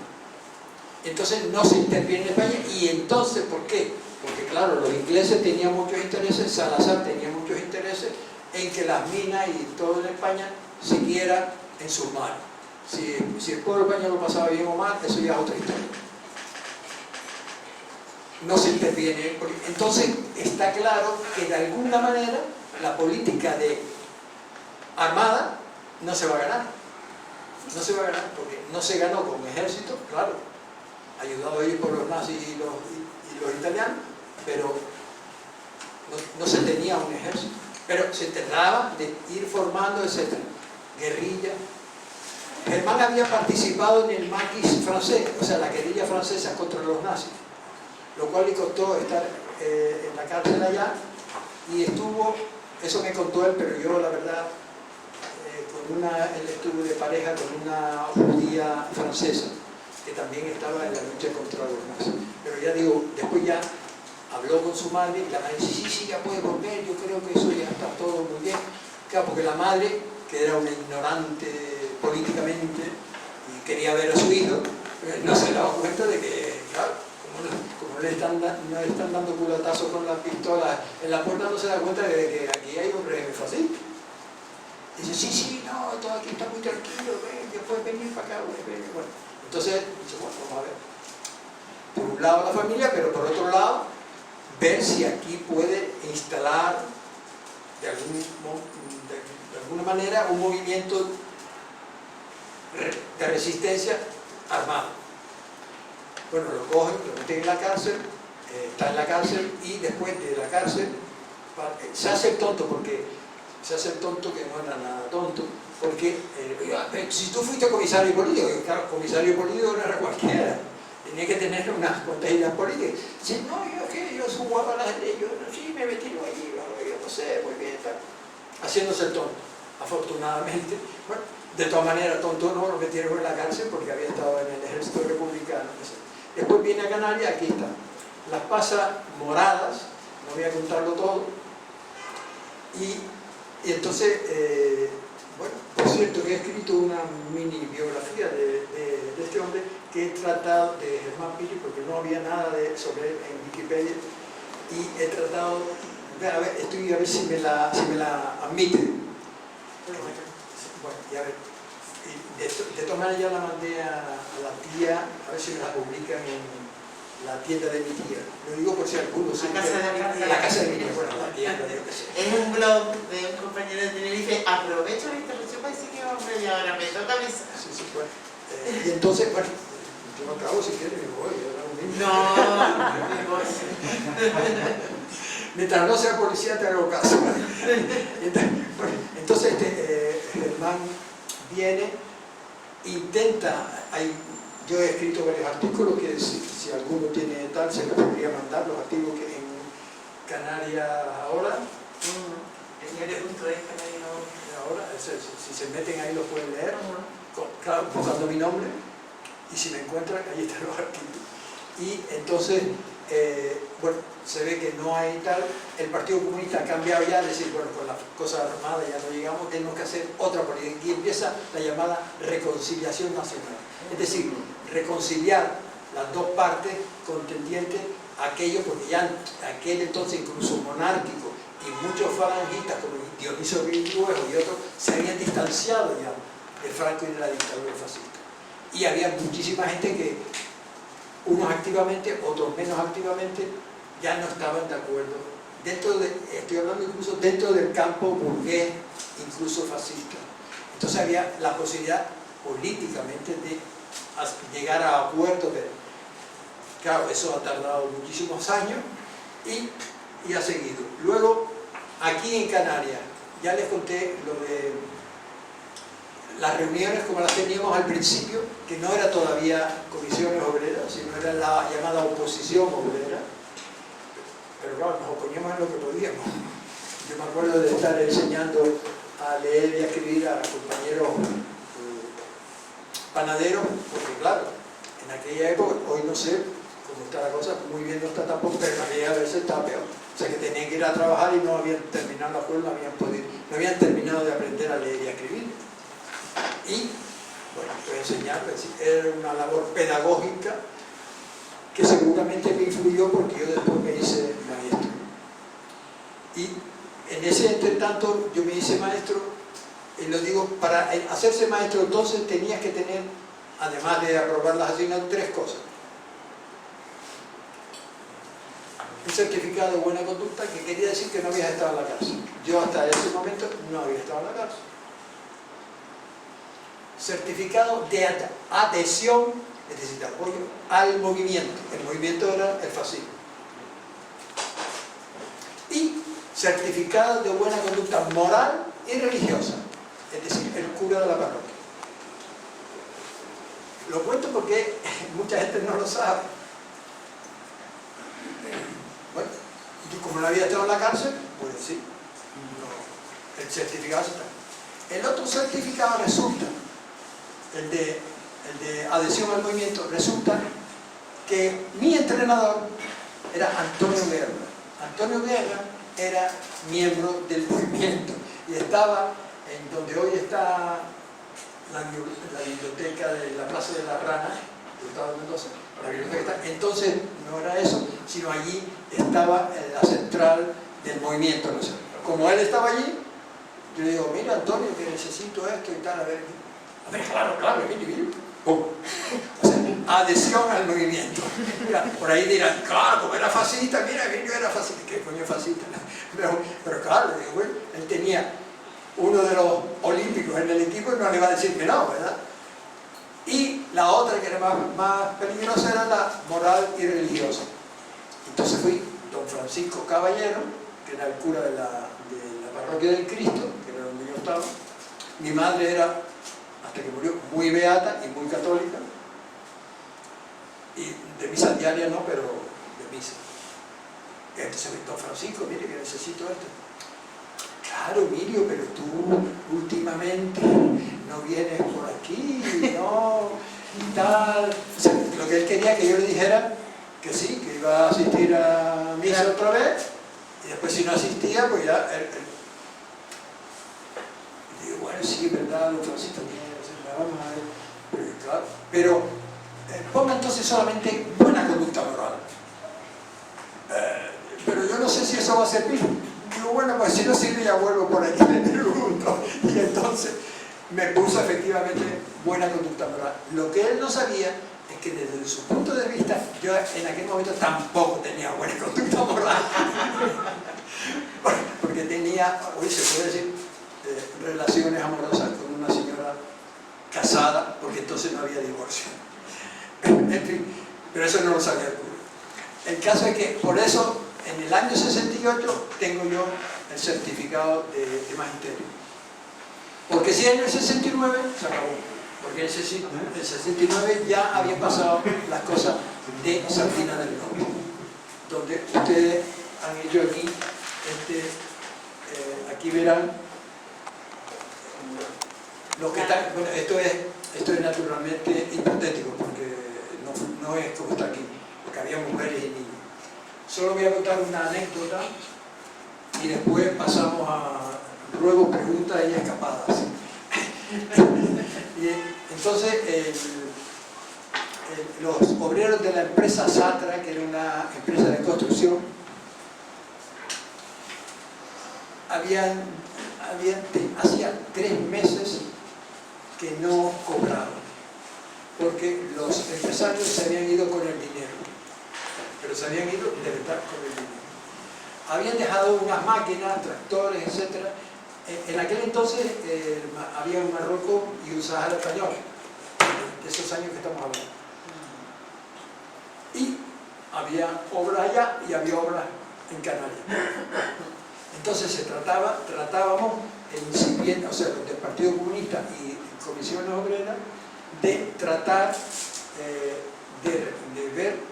Entonces no se interviene en España. Y entonces, ¿por qué? Porque claro, los ingleses tenían muchos intereses, Salazar tenía muchos intereses en que las minas y todo en España siguiera en sus manos. Si el pueblo español lo pasaba bien o mal, eso ya es otra historia. No se interviene, porque entonces está claro que de alguna manera la política de armada no se va a ganar. No se va a ganar porque no se ganó con ejército, claro, ayudado ellos por los nazis y los italianos, pero no se tenía un ejército, pero se trataba de ir formando, etc. Guerrilla. Germán había participado en el maquis francés, o sea, la guerrilla francesa contra los nazis, lo cual le costó estar en la cárcel allá, y estuvo, eso me contó él, pero yo la verdad, él estuvo de pareja con una judía francesa, que también estaba en la lucha contra los nazis. Pero ya digo, después ya habló con su madre, y la madre dice, sí, ya puede volver, yo creo que eso ya está todo muy bien. Claro, porque la madre, que era una ignorante políticamente, y quería ver a su hijo, no se daba cuenta de que, claro, como le están dando culatazos con la pistola en la puerta, no se da cuenta de que aquí hay un régimen fascista. Dice, sí, no, todo aquí está muy tranquilo, ven, ya puedes venir para acá, ven. Bueno, entonces, dice, bueno, vamos a ver. Por un lado la familia, pero por otro lado, ver si aquí puede instalar de alguna manera un movimiento de resistencia armado. Bueno, lo cogen, lo meten en la cárcel, está en la cárcel, y después de la cárcel se hace el tonto, que no era nada tonto, porque si tú fuiste comisario político, claro, comisario político no era cualquiera, tenía que tener unas cuantas ideas políticas. Dice, no, yo jugaba las leyes, sí, me metí allí, yo no sé, muy bien, tal. Haciéndose el tonto, afortunadamente. Bueno, de todas maneras, tonto no, lo metieron en la cárcel porque había estado en el ejército republicano. Después viene a Canarias, aquí está. Las pasa moradas, no voy a contarlo todo. Y entonces, bueno, por cierto, que he escrito una mini biografía de este hombre, que he tratado de Germán Piri, porque no había nada sobre él en Wikipedia, y he tratado, a ver si me la admite. Bueno, y a ver, de todas maneras ya la mandé a la tía, a ver si me la publican en la tienda de mi tía. Lo digo por si alguno se La casa de mi tía. La casa de mi tía, bueno, la tienda, yo qué sé. Es un blog de un compañero de Tenerife. Aprovecho la interrupción para decir que vamos media hora, me toca avisar. Sí, bueno. Y entonces, bueno, yo no acabo si quieres, me voy. No, me voy. Mientras no sea policía te hago caso. Entonces Germán viene, intenta, yo he escrito varios artículos que si alguno tiene tal, se los podría mandar, los artículos que en Canarias ahora. El diario.es Canarias ahora, si se meten ahí los pueden leer, claro, buscando mi nombre, y si me encuentran, ahí están los artículos. Y entonces, bueno, se ve que no hay tal, el Partido Comunista ha cambiado ya, es decir, bueno, con las cosas armadas ya no llegamos, tenemos que hacer otra política, y empieza la llamada reconciliación nacional, es decir, reconciliar las dos partes contendientes, aquellos, porque ya aquel entonces incluso monárquico y muchos falangistas como Dionisio Villuejo y otros se habían distanciado ya de Franco y de la dictadura fascista, y había muchísima gente que unos activamente, otros menos activamente, ya no estaban de acuerdo. Estoy hablando incluso dentro del campo burgués, incluso fascista. Entonces había la posibilidad políticamente de llegar a acuerdos. Claro, eso ha tardado muchísimos años y ha seguido. Luego, aquí en Canarias, ya les conté lo de las reuniones como las teníamos al principio, que no era todavía comisiones obreras, sino era la llamada oposición obrera, pero claro, nos oponíamos en lo que podíamos. Yo me acuerdo de estar enseñando a leer y a escribir a compañeros panaderos, porque claro, en aquella época, hoy no sé cómo está la cosa, muy bien no está tampoco, pero en aquella veces estaba peor. O sea que tenían que ir a trabajar y no habían terminado la escuela, no habían terminado de aprender a leer y a escribir. Y, bueno, enseñar, era una labor pedagógica que seguramente me influyó porque yo después me hice maestro. Y en ese entretanto yo me hice maestro, y lo digo, para hacerse maestro entonces tenías que tener, además de aprobar las asignaturas, 3 cosas. Un certificado de buena conducta, que quería decir que no habías estado en la cárcel. Yo hasta ese momento no había estado en la cárcel. Certificado de adhesión, es decir, de apoyo al movimiento. El movimiento era el fascismo. Y certificado de buena conducta moral y religiosa, es decir, el cura de la parroquia. Lo cuento porque mucha gente no lo sabe. Bueno, y como no había estado en la cárcel, pues sí, no, el certificado está. El otro certificado resulta, el de adhesión al movimiento, resulta que mi entrenador era Antonio Guerra. Antonio Guerra era miembro del movimiento y estaba en donde hoy está la biblioteca de la Plaza de la Rana, de Estado de Mendoza, la biblioteca está. Entonces no era eso, sino allí estaba la central del movimiento. No sé. Como él estaba allí, yo le digo, mira Antonio, que necesito esto y tal, a ver, claro, mire. O sea, adhesión al movimiento. Mira, por ahí dirán, claro, como era fascista, mira, yo era fascista. ¿Qué coño es fascista? Pero claro, digo, bueno, él tenía uno de los olímpicos en el equipo y no le va a decir que no, ¿verdad? Y la otra que era más peligrosa era la moral y religiosa. Entonces fui don Francisco Caballero, que era el cura de la parroquia del Cristo, que era donde yo estaba. Mi madre era, hasta que murió, muy beata y muy católica. Y de misa diaria no, pero de misa. Entonces, don Francisco, mire que necesito esto. Claro, Mirio, pero tú últimamente no vienes por aquí, no, y tal. O sea, lo que él quería que yo le dijera que sí, que iba a asistir a misa otra vez, y después si no asistía, pues ya y digo, bueno, sí, verdad, don Francisco tiene que hacer la vamos a ver, claro, pero ponga entonces solamente buena conducta moral. Pero yo no sé si eso va a servir. Digo, bueno, pues si no sirve ya vuelvo por allí en el punto. Y entonces me puso efectivamente buena conducta moral. Lo que él no sabía es que desde su punto de vista, yo en aquel momento tampoco tenía buena conducta moral. Porque tenía, hoy se puede decir, relaciones amorosas con una señora casada, porque entonces no había divorcio. En fin, pero eso no lo sabía el cura. El caso es que por eso en el año 68 tengo yo el certificado de magisterio. Porque si en el 69 se acabó. Porque en el 69 ya habían pasado las cosas de Sardina del Norte. Donde ustedes han hecho aquí, aquí verán los que están. Bueno, esto es naturalmente hipotético porque no es como está aquí. Porque había mujeres y niños. Solo voy a contar una anécdota y después pasamos a ruegos, preguntas y escapadas. Y entonces los obreros de la empresa Satra, que era una empresa de construcción, hacía 3 meses que no cobraban, porque los empresarios se habían ido con el dinero. Pero se habían ido de verdad con el dinero. Habían dejado unas máquinas, tractores, etc. En aquel entonces había un Marruecos y un Sahara español, de esos años que estamos hablando. Y había obras allá y había obras en Canarias. Entonces tratábamos incipiente, o sea, los del Partido Comunista y Comisiones Obreras, de tratar de ver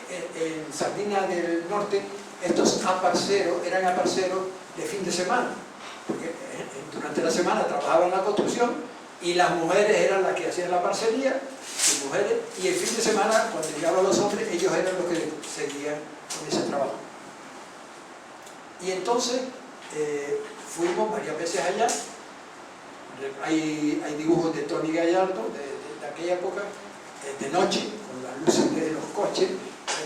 en Sardina del Norte, estos aparceros eran aparceros de fin de semana, porque durante la semana trabajaban en la construcción y las mujeres eran las que hacían la parcería, y el fin de semana, cuando llegaban los hombres, ellos eran los que seguían con ese trabajo. Y entonces fuimos varias veces allá. Hay dibujos de Tony Gallardo de aquella época, de noche, con las luces de los coches.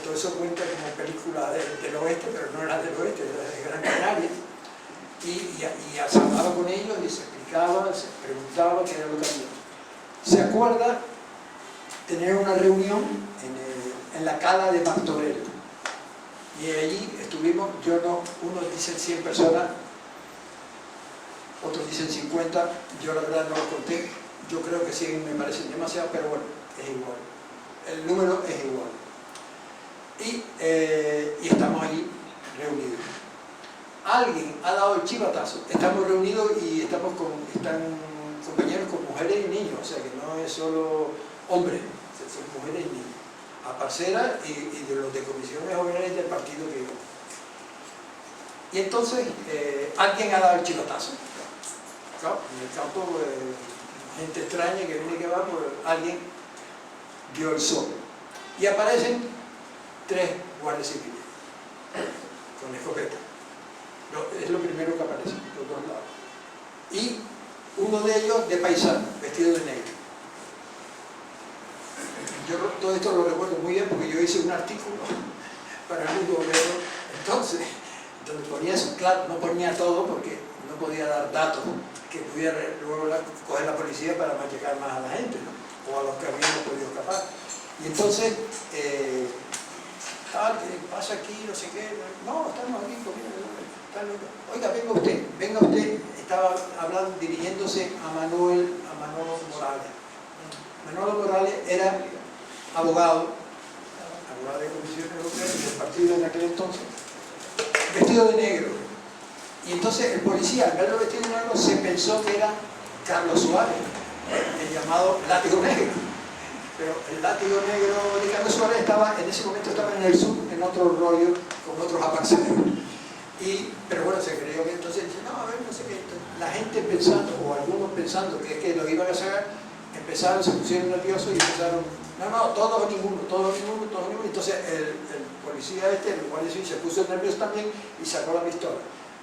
Todo eso cuenta como película del oeste, pero no era del oeste, era de Gran Canaria. Y hablaba con ellos y se explicaba, se preguntaba qué era lo que había. ¿Se acuerda tener una reunión en la cala de Martorell? Y allí estuvimos, unos dicen 100 personas, otros dicen 50, yo la verdad no lo conté, yo creo que 100 me parecen demasiado, pero bueno, es igual, el número es igual. Y estamos allí reunidos. alguien ha dado el chivatazo. Estamos reunidos y están compañeros con mujeres y niños, o sea que no es solo hombres, son mujeres y niños, a parcera y de los de comisiones obreras del partido que yo. Y entonces alguien ha dado el chivatazo. Claro, en el campo, gente extraña que viene y que va, pues alguien dio el sol. Y aparecen 3 guardias civiles con escopeta. Es lo primero que aparece, por todos lados. Y uno de ellos de paisano, vestido de negro. Yo todo esto lo recuerdo muy bien porque yo hice un artículo para el Mundo Obrero entonces, donde ponía eso, claro, no ponía todo porque no podía dar datos que pudiera luego coger la policía para machacar más a la gente, ¿no? O a los que habíamos podido escapar. Y entonces, ¿qué pasa aquí? No sé qué. No, estamos aquí comiendo. Oiga, venga usted. Estaba hablando, dirigiéndose a Manolo Morales. Manolo Morales era abogado de comisiones europeas del partido en aquel entonces, vestido de negro. Y entonces el policía, al verlo vestido de negro, se pensó que era Carlos Suárez, el llamado látigo negro. Pero el látigo negro de Carlos Suárez en ese momento estaba en el sur, en otro rollo, con otros aparceros. Pero bueno, se creyó que entonces dice, no, a ver, no sé qué. La gente pensando, o algunos pensando que lo iban a sacar, empezaron, se pusieron nerviosos y empezaron, no, todos o ninguno. Entonces el policía el guardia civil, se puso nervioso también y sacó la pistola.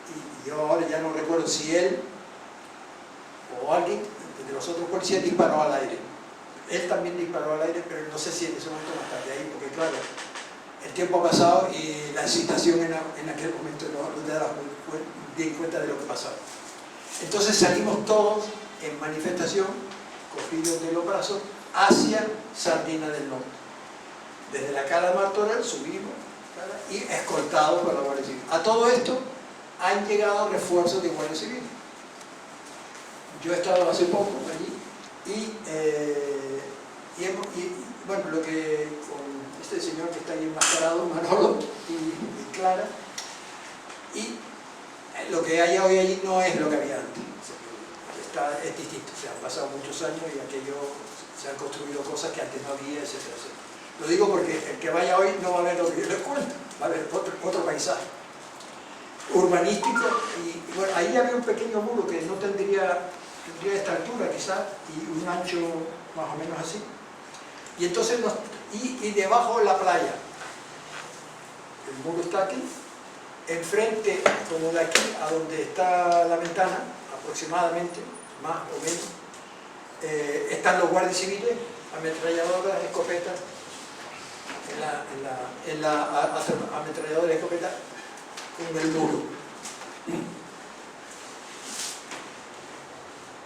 Y yo ahora ya no recuerdo si él o alguien de los otros policías disparó al aire. Él también disparó al aire, pero no sé si en ese momento más tarde ahí, porque claro, el tiempo ha pasado y la excitación en aquel momento no te das bien cuenta de lo que pasaba. Entonces salimos todos en manifestación, cogidos de los brazos, hacia Sardina del Norte. Desde la Cala Martorell subimos y escoltados por la Guardia Civil. A todo esto han llegado refuerzos de Guardia Civil. Yo he estado hace poco allí y bueno, lo que con este señor que está ahí enmascarado, Manolo y Clara, y lo que hay hoy allí no es lo que había antes. Es distinto, o sea, han pasado muchos años y aquello se han construido cosas que antes no había, etcétera, etcétera. Lo digo porque el que vaya hoy no va a ver lo que yo les cuento, va a ver otro paisaje urbanístico y bueno, ahí había un pequeño muro que no tendría esta altura quizás y un ancho más o menos así. Y entonces y debajo la playa. El muro está aquí, enfrente, como de aquí a donde está la ventana, aproximadamente, más o menos, están los guardias civiles, ametralladoras, escopetas, en la ametralladora de escopeta con el muro.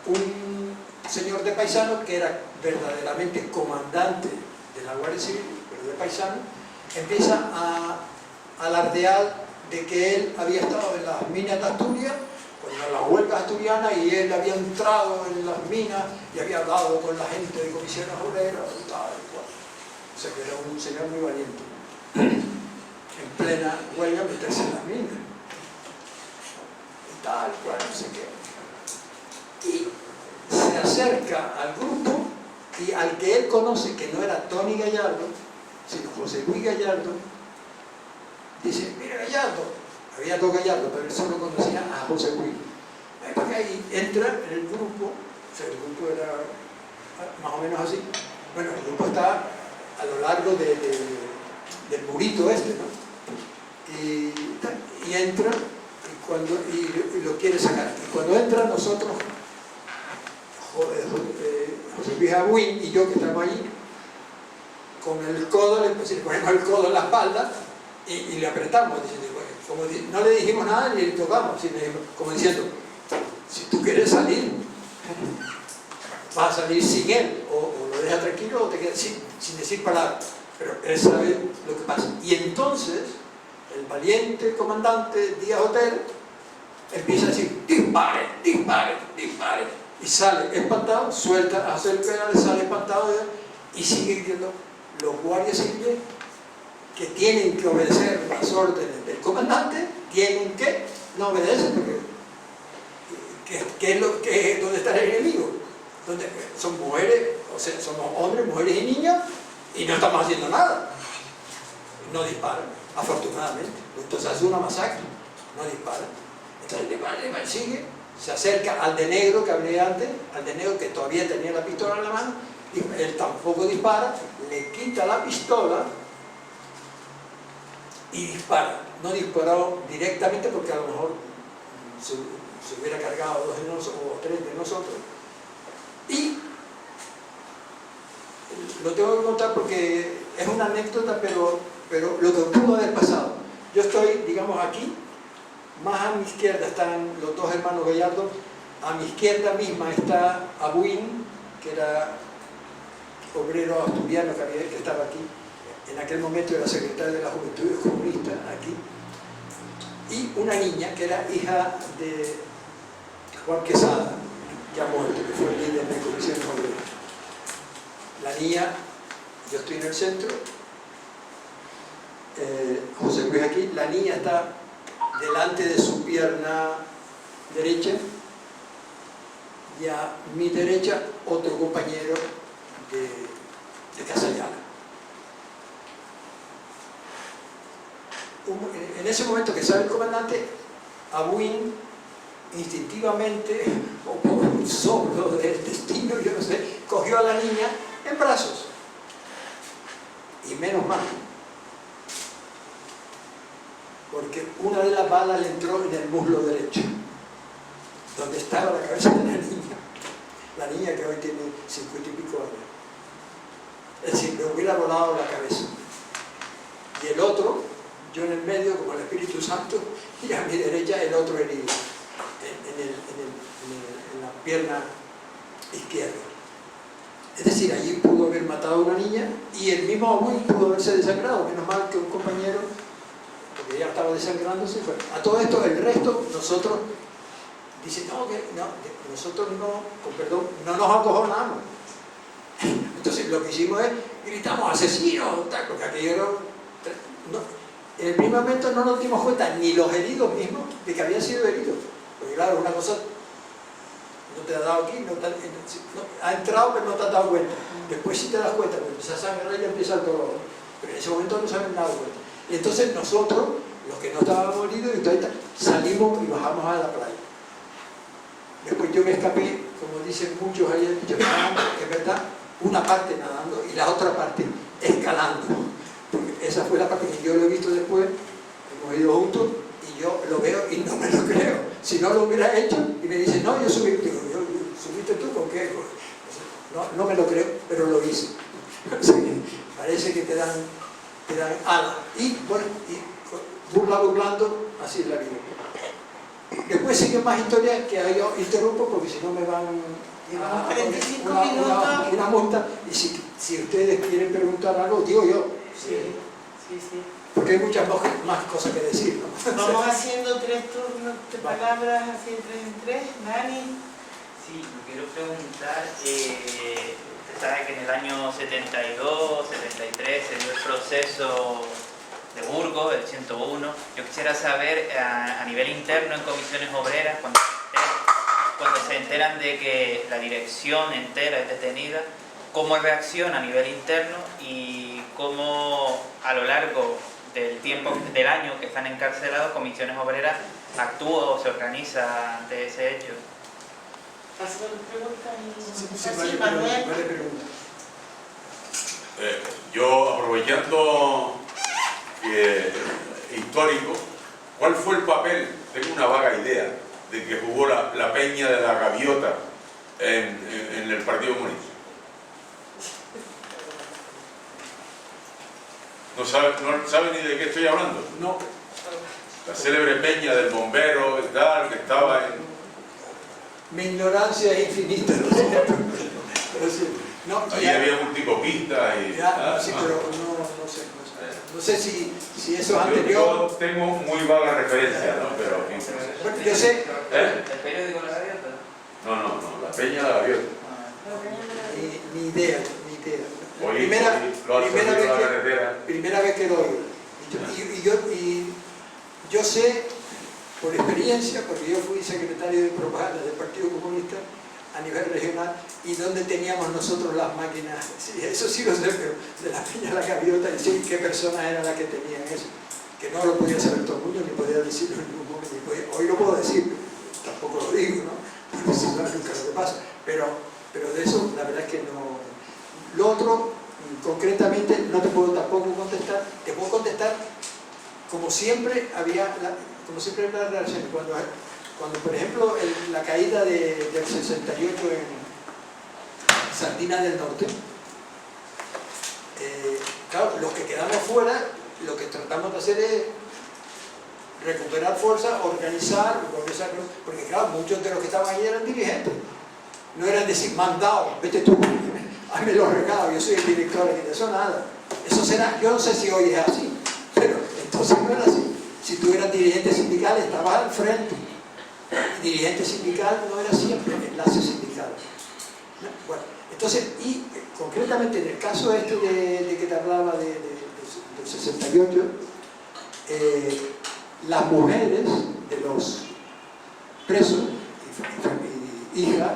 Un señor de paisano que era verdaderamente comandante de la Guardia Civil, pero de paisano, empieza a alardear de que él había estado en las minas de Asturias, con las huelgas asturianas, y él había entrado en las minas y había hablado con la gente de comisiones obreras y tal y cual. O sea que era un señor muy valiente. En plena huelga meterse en las minas. Y tal cual, no sé qué. Y se acerca al grupo y al que él conoce, que no era Tony Gallardo, sino José Luis Gallardo, dice, mira Gallardo, había 2 Gallardo, pero él solo conocía a José Luis. Porque ahí entra en el grupo, o sea, el grupo era más o menos así. Bueno, el grupo está a lo largo del murito este, ¿no? Y entra y lo quiere sacar. Y cuando entra, nosotros, José Luis Agüín y yo que estamos allí, con el codo, le ponemos el codo en la espalda y le apretamos. Como no le dijimos nada ni le tocamos, sino como diciendo, si tú quieres salir, vas a salir sin él, o lo dejas tranquilo o te quedas sin decir palabras. Pero él sabe lo que pasa. Y entonces, el valiente comandante Díaz Otero empieza a decir, dispare, dispare, dispare. Y sale espantado, suelta a hacer pedales, sale espantado y sigue diciendo, los guardias civiles que tienen que obedecer las órdenes del comandante tienen que no obedecen porque ¿qué es dónde está el enemigo? Donde son mujeres, o sea, somos hombres, mujeres y niños y no estamos haciendo nada. No disparan, afortunadamente. Entonces hace una masacre, no disparan. Entonces el Leman sigue, se acerca al de negro que hablé antes, al de negro que todavía tenía la pistola en la mano, y él tampoco dispara, le quita la pistola y dispara. No disparó directamente porque a lo mejor se hubiera cargado 2 de nosotros o 3 de nosotros. Y lo tengo que contar porque es una anécdota, pero lo que pudo haber pasado. Yo estoy, digamos, aquí, más a mi izquierda están los 2 hermanos Gallardo, a mi izquierda misma está Abuin, que era obrero asturiano que estaba aquí, en aquel momento era secretario de la Juventud Comunista aquí, y una niña que era hija de Juan Quesada, ya muerto, que fue el líder de comisiones obreras. La niña, yo estoy en el centro, José Luis aquí, la niña está delante de su pierna derecha y a mi derecha otro compañero de Casayala. En ese momento que sale el comandante, Abuin instintivamente, o por un soplo del destino, yo no sé, cogió a la niña en brazos. Y menos mal, porque una de las balas le entró en el muslo derecho, donde estaba la cabeza de la niña que hoy tiene 50 y pico años. Es decir, me hubiera volado la cabeza. Y el otro, yo en el medio, como el Espíritu Santo, y a mi derecha el otro herido, en la pierna izquierda. Es decir, allí pudo haber matado a una niña y el mismo Abuin pudo haberse desangrado, menos mal que un compañero, porque ya estaba desangrándose. Bueno, a todo esto, el resto, nosotros, dicen, no, que no, nosotros no, con perdón, no nos acojonamos. Entonces lo que hicimos es, gritamos asesinos, tal, porque aquello era, en el primer momento no nos dimos cuenta, ni los heridos mismos, de que habían sido heridos. Porque claro, una cosa no te ha dado aquí, ha entrado pero no te has dado cuenta. Después sí te das cuenta, cuando empiezas a sangrar ya empieza el dolor. Pero en ese momento no se habían dado cuenta. Y entonces nosotros, los que no estábamos heridos, salimos y bajamos a la playa. Después yo me escapé, como dicen muchos ahí, han dicho, nadando, es verdad, una parte nadando y la otra parte escalando. Porque esa fue la parte que yo lo he visto después, hemos ido juntos y yo lo veo y no me lo creo. Si no lo hubiera hecho y me dicen, no, yo subí, digo, ¿subiste tú con qué? No me lo creo, pero lo hice. Parece que te dan alas. Y bueno, burlando, así es la vida. Después siguen más historias que yo interrumpo porque si no me van a poner una multa. Y si ustedes quieren preguntar algo, digo yo. Sí. Porque hay muchas más cosas que decir, ¿no? Vamos haciendo 3 turnos de palabras, así 3 en 3. Dani. Sí, me quiero preguntar, usted sabe que en el año 72, 73 se dio el proceso de Burgos, el 101. Yo quisiera saber a nivel interno en comisiones obreras, cuando se enteran de que la dirección entera es detenida, cómo reacciona a nivel interno y cómo a lo largo del tiempo del año que están encarcelados, comisiones obreras actúa o se organiza ante ese hecho. Paso la pregunta. Sí, Manuel. vale pregunta. Yo, aprovechando histórico, ¿cuál fue el papel? Tengo una vaga idea de que jugó la Peña de la Gaviota en el Partido Comunista. ¿No sabe ni de qué estoy hablando? No. La célebre Peña del bombero y tal, que estaba en... Mi ignorancia es infinita, lo siento. Pero sí. No, Ahí había multicopistas y... sí, pero no sé. No sé si eso es anterior. Yo tengo muy vaga referencia, ¿no? Pero... Bueno, yo sé. ¿El periódico La Gaviota? No, la Peña de la Gaviota. Ni idea. Oí, Primera vez que lo oigo. Y yo sé por experiencia, porque yo fui secretario de propaganda del Partido Comunista a nivel regional, y donde teníamos nosotros las máquinas, sí, eso sí lo sé, pero de la Peña a la Gaviota, y sí, qué personas eran las que tenían eso, que no lo podía saber todo el mundo, ni podía decirlo en ningún momento, hoy lo puedo decir, tampoco lo digo, ¿no? Porque si no, nunca lo que pasa, pero de eso la verdad es que no. Lo otro, concretamente, no te puedo tampoco contestar, te puedo contestar como siempre había, como siempre en las relaciones, cuando por ejemplo la caída del 68 en Sardina del Norte, claro, los que quedamos fuera, lo que tratamos de hacer es recuperar fuerza, organizar, porque claro, muchos de los que estaban allí eran dirigentes, no eran decir, mandado, vete tú, hazme los recados, yo soy el director aquí, de eso nada. Eso será, yo no sé si hoy es así, pero entonces no era así. Si tú eras dirigente sindical, estabas al frente. Dirigente sindical no era siempre enlace sindical. ¿No? Bueno, entonces, y concretamente en el caso este de que te hablaba del 68, las mujeres de los presos y hijas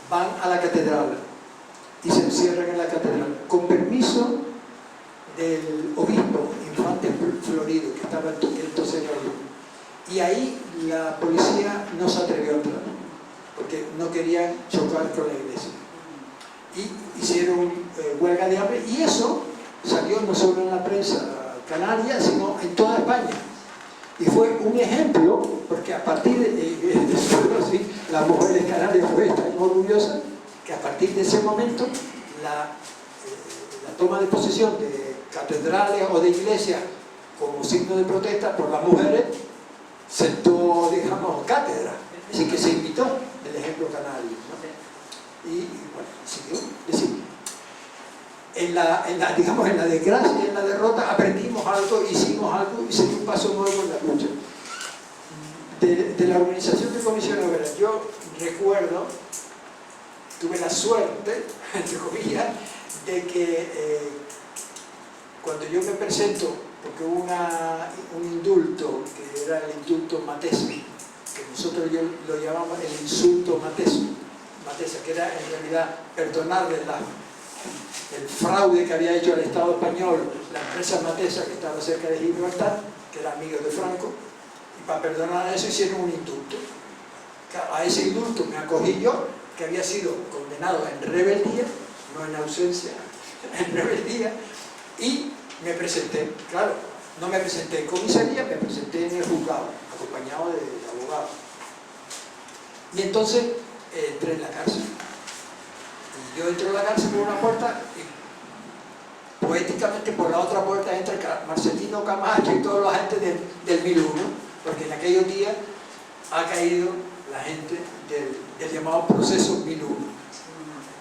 van a la catedral y se encierran en la catedral con permiso del obispo Infante Florido, que estaba entonces en el... Y ahí la policía no se atrevió a entrar porque no querían chocar con la iglesia y hicieron huelga de hambre, y eso salió no solo en la prensa canaria sino en toda España, y fue un ejemplo, porque a partir de así, las mujeres canarias fueron tan orgullosas que a partir de ese momento la toma de posesión de catedrales o de iglesias como signo de protesta por las mujeres sentó, digamos, cátedra. Así que se invitó el ejemplo canario, ¿no? Y bueno, siguió. Es decir, digamos, en la desgracia y en la derrota aprendimos algo, hicimos algo y se dio un paso nuevo en la lucha. De la organización de Comisión Obrera, yo recuerdo, tuve la suerte, entre comillas, de que cuando yo me presento, porque hubo un indulto, que era el indulto Matesa, que nosotros lo llamamos el insulto Matesa, que era en realidad perdonarle el fraude que había hecho el Estado español la empresa Matesa, que estaba cerca de Gibraltar, que era amigo de Franco, y para perdonar eso hicieron un indulto. A ese indulto me acogí yo, que había sido condenado en rebeldía, no en ausencia, en rebeldía, y me presenté. Claro, no me presenté en comisaría, me presenté en el juzgado, acompañado de abogados. Y entonces entré en la cárcel. Y yo entro en la cárcel por una puerta y poéticamente por la otra puerta entra Marcelino Camacho y toda la gente del 1001, porque en aquellos días ha caído la gente del llamado proceso 1001.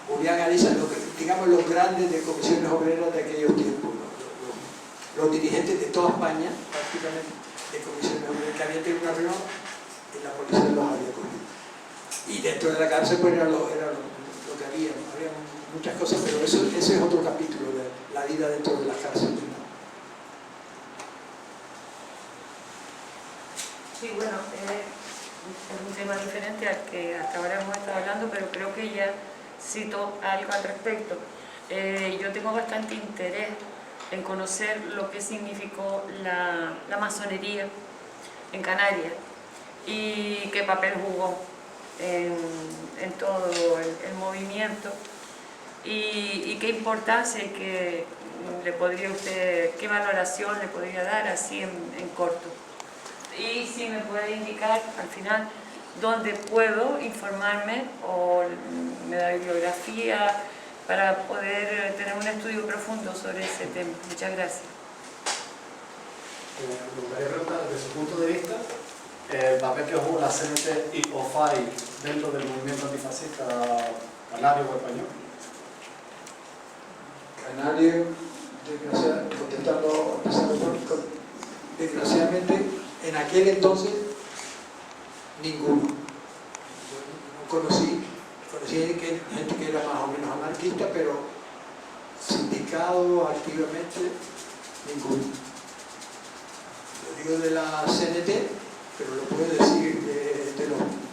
Julián Ariza, digamos los grandes de comisiones obreras de aquellos tiempos, los dirigentes de toda España, prácticamente, de comisiones obreras, que habían tenido una reunión y la policía los había cogido. Y dentro de la cárcel pues era lo que había muchas cosas, pero ese es otro capítulo de la vida dentro de las cárceles, ¿no? Sí, bueno, es un tema diferente al que hasta ahora hemos estado hablando, pero creo que ya cito algo al respecto. Yo tengo bastante interés en conocer lo que significó la masonería en Canarias y qué papel jugó en todo el movimiento y qué importancia y qué valoración le podría dar así en corto. Y si me puede indicar al final dónde puedo informarme o me da bibliografía para poder tener un estudio profundo sobre ese tema. Muchas gracias. Me gustaría preguntar desde su punto de vista el papel que jugó la CNT y OFAI dentro del movimiento antifascista canario o español. Canario, desgraciadamente, en aquel entonces, ninguno. Yo no conocí gente que era más o menos anarquista, pero sindicado activamente, ninguno. Lo digo de la CNT pero lo puedo decir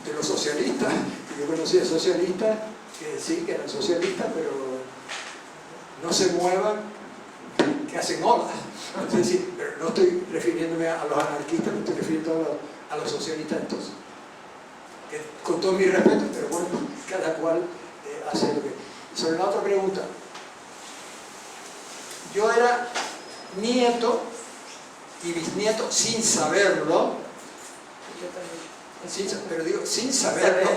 de los socialistas. Yo conocía socialistas que sí, que eran socialistas, pero no se muevan, que hacen olas. Es decir, pero no estoy refiriéndome a los anarquistas, me estoy refiriendo a los socialistas entonces. Que, con todo mi respeto, pero bueno, cada cual hace lo que... Sobre la otra pregunta, yo era nieto y bisnieto sin saberlo, pero digo sin saberlo,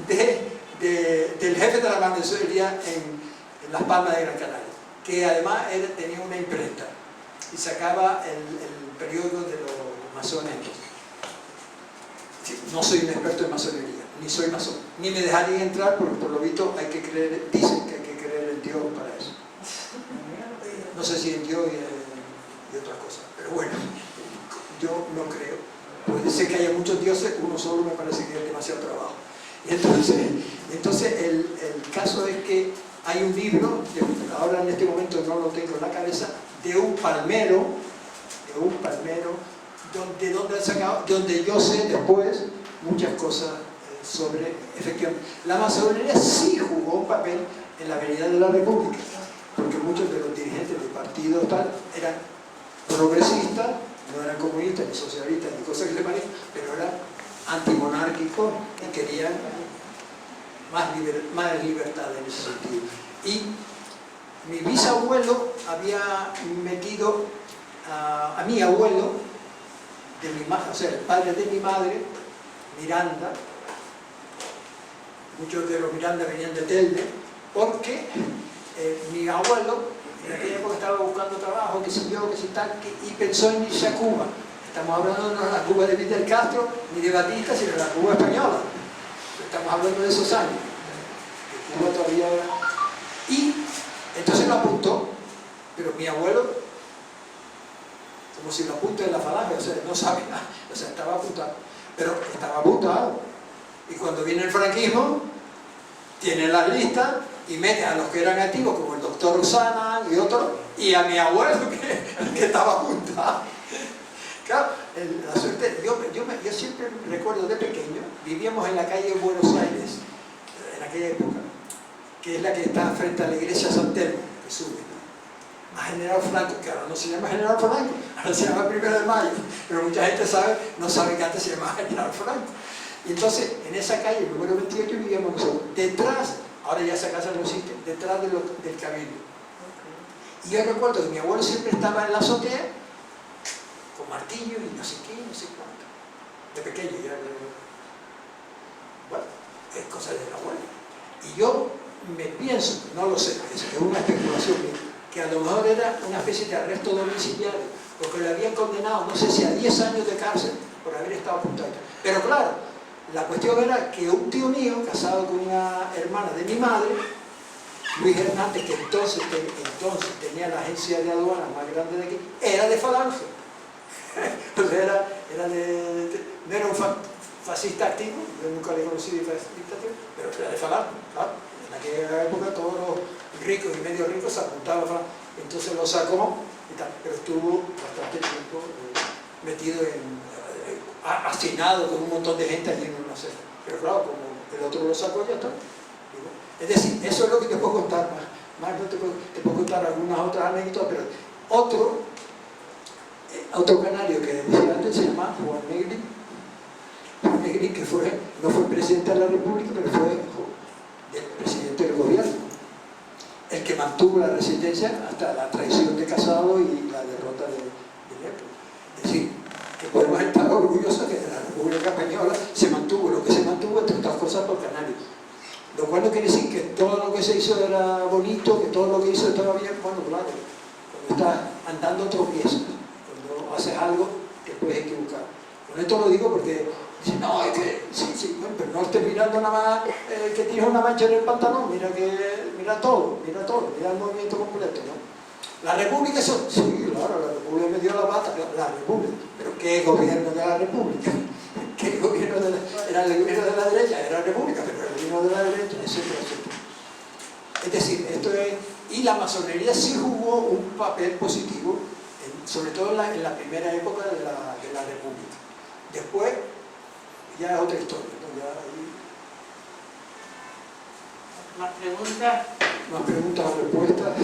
del jefe de la Masonería en Las Palmas de Gran Canaria, que además tenía una imprenta y sacaba el periódico de los masones. Sí, no soy un experto en masonería, ni soy masón, ni me dejarían entrar porque por lo visto hay que creer, dicen que hay que creer en Dios para eso. No sé si en Dios y otras cosas, pero bueno, yo no creo. Puede ser que haya muchos dioses, uno solo me parece que es demasiado trabajo. Y entonces el caso es que hay un libro, ahora en este momento no lo tengo en la cabeza, de un palmero, donde yo sé después muchas cosas sobre, efectivamente, la masonería sí jugó un papel en la Avenida de la República, porque muchos de los dirigentes del partido tal eran progresistas, no eran comunistas ni socialistas ni cosas que le parecen, pero eran antimonárquicos y querían más libertad en ese sentido. Y mi bisabuelo había metido a mi abuelo, o sea, el padre de mi madre, Miranda, muchos de los Miranda venían de Telde, porque mi abuelo en aquella época estaba buscando trabajo, que si yo, que si tal, y pensó en irse a Cuba. Estamos hablando no de la Cuba de Fidel Castro ni de Batista, sino de la Cuba española. Estamos hablando de esos años. Que Cuba todavía era... Y entonces lo apuntó, pero mi abuelo, como si lo apunte en la falange, o sea, no sabe nada, o sea, estaba apuntado. Pero estaba apuntado. Y cuando viene el franquismo, tiene la lista y mete a los que eran activos, como el doctor Rosana y otros, y a mi abuelo que estaba apuntado. Claro, la suerte, yo siempre recuerdo de pequeño, vivíamos en la calle Buenos Aires, en aquella época, que es la que está frente a la iglesia San Telmo, que sube, ¿no? A General Franco, que ahora no se llama General Franco, ahora se llama 1 de Mayo, pero mucha gente no sabe que antes se llamaba General Franco. Y entonces, en esa calle, el número 28, vivíamos nosotros, detrás, ahora ya esa casa no existe, detrás del cabildo. Y yo recuerdo que mi abuelo siempre estaba en la azotea, con martillo y no sé qué, no sé cuánto. De pequeño ya. Bueno, es cosa del abuelo. Y yo me pienso, no lo sé, es una especulación mía, que a lo mejor era una especie de arresto domiciliario, porque le habían condenado, no sé si a 10 años de cárcel por haber estado apuntado. Pero claro, la cuestión era que un tío mío, casado con una hermana de mi madre, Luis Hernández, que entonces tenía la agencia de aduanas más grande de aquí, era de Falange. O sea, no era un fascista activo, yo nunca le conocí de fascista activo, pero era de Falange, claro. En aquella época todos los ricos y medio ricos se apuntaban a Falange, entonces lo sacó y tal, pero estuvo bastante tiempo metido hacinado con un montón de gente allí en una celda. Pero claro, como el otro lo sacó, ya está. Es decir, eso es lo que te puedo contar más no te puedo contar algunas otras anécdotas, pero otro canario que decía antes se llama Juan Negri. Juan Negri, que no fue presidente de la República, pero fue el presidente del gobierno, el que mantuvo la resistencia hasta la traición de Casado y la derrota de Leopoldo. Es decir, que podemos estar orgullosos que de la República Española se mantuvo lo que se mantuvo, entre otras cosas, por canarios. Lo cual no quiere decir que todo lo que se hizo era bonito, que todo lo que hizo estaba bien. Bueno, claro, cuando estás andando tropiezas, cuando haces algo te puedes equivocar. Con esto lo digo porque dicen, no, es que sí, bueno, pero no estés mirando nada más que tienes una mancha en el pantalón, mira todo, mira el movimiento completo, ¿no? La República, sí, claro, la República me dio la pata, la República, pero ¿qué gobierno de la República? ¿Qué gobierno era el gobierno de la derecha? Era la República, pero el gobierno de la derecha, etcétera, etcétera. Es decir, esto es... Y la masonería sí jugó un papel positivo, sobre todo en la primera época de la República. Después ya es otra historia, ¿no? Ya ahí, ¿Más preguntas? más preguntas o respuestas.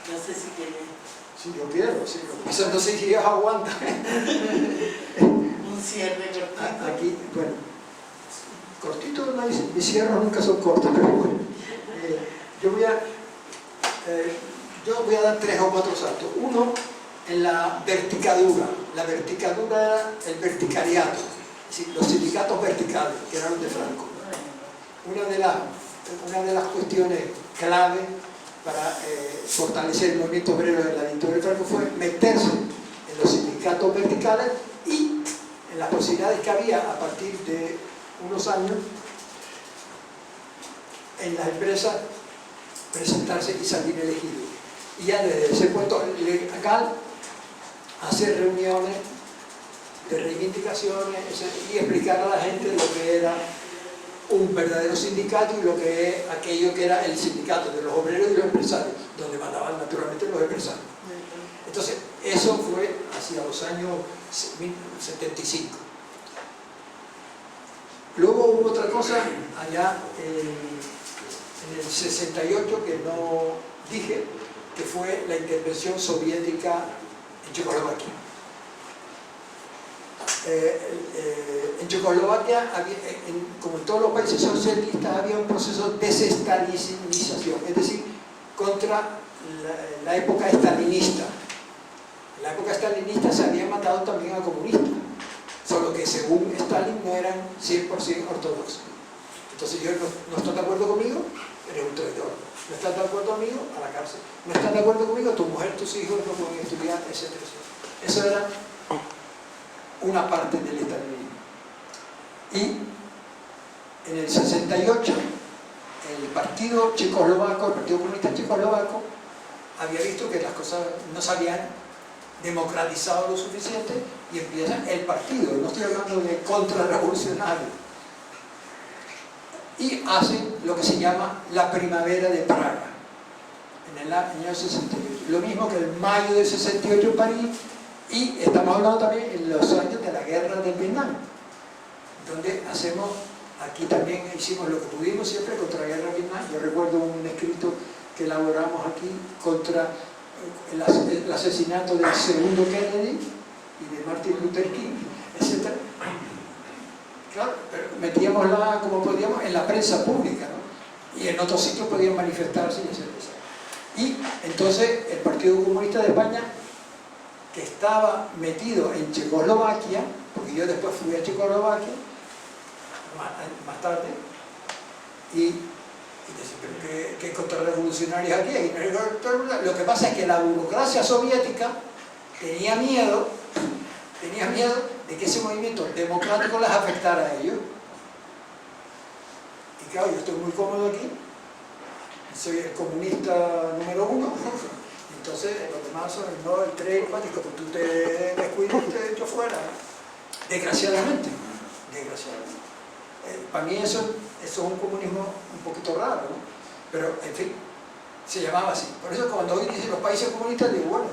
No sé si quieren Sí, yo quiero, sí. Lo que pasa es que no sé si ellos aguantan. un cierre cortito. Aquí, bueno, cortito, no hay, mis cierros nunca son cortos, pero bueno. Yo voy a dar 3 o 4 saltos. Uno, en la verticadura. La verticadura era el verticariato, es decir, los sindicatos verticales, que eran los de Franco. Una de las cuestiones clave para fortalecer el movimiento obrero de la dictadura de Franco fue meterse en los sindicatos verticales y en las posibilidades que había a partir de unos años en las empresas presentarse y salir elegido. Y ya desde ese puesto legal hacer reuniones de reivindicaciones y explicar a la gente lo que era un verdadero sindicato y lo que es aquello que era el sindicato de los obreros y los empresarios, donde mandaban naturalmente los empresarios. Entonces, eso fue hacia los años 75. Luego hubo otra cosa allá en el 68 que no dije, que fue la intervención soviética en Checoslovaquia. En Checoslovaquia, como en todos los países socialistas, había un proceso de desestalinización, es decir, contra la época estalinista. En la época estalinista se habían matado también a comunistas, solo que según Stalin no eran 100% ortodoxos. Entonces yo no estás de acuerdo conmigo, eres un traidor. No estás de acuerdo conmigo, a la cárcel. No estás de acuerdo conmigo, tu mujer, tus hijos no pueden estudiar, etc. Eso era una parte del estalinismo. Y en el 68, el Partido Checoslovaco, el Partido Comunista Checoslovaco, había visto que las cosas no se habían democratizado lo suficiente y empieza el partido, no estoy hablando de contrarrevolucionario, y hacen lo que se llama la Primavera de Praga en el año 68, lo mismo que el mayo del 68 en París, y estamos hablando también en los años de la guerra del Vietnam, donde aquí también hicimos lo que pudimos siempre contra la guerra del Vietnam. Yo recuerdo un escrito que elaboramos aquí contra el asesinato del segundo Kennedy y de Martin Luther King, etc. Claro, pero metíamos como podíamos en la prensa pública, ¿no? Y en otros sitios podían manifestarse y etc. Y entonces el Partido Comunista de España, que estaba metido en Checoslovaquia, porque yo después fui a Checoslovaquia más tarde, y decía, pero ¿qué contrarrevolucionarios aquí? Lo que pasa es que la burocracia soviética tenía miedo de que ese movimiento democrático les afectara a ellos. Y claro, yo estoy muy cómodo aquí, soy el comunista número 1, entonces los demás son el 2, el 3, el 4, y como tú te descuidas, te echo fuera. Desgraciadamente. Para mí eso es un comunismo un poquito raro, ¿no? Pero, en fin, se llamaba así. Por eso cuando hoy dicen los países comunistas, digo, bueno,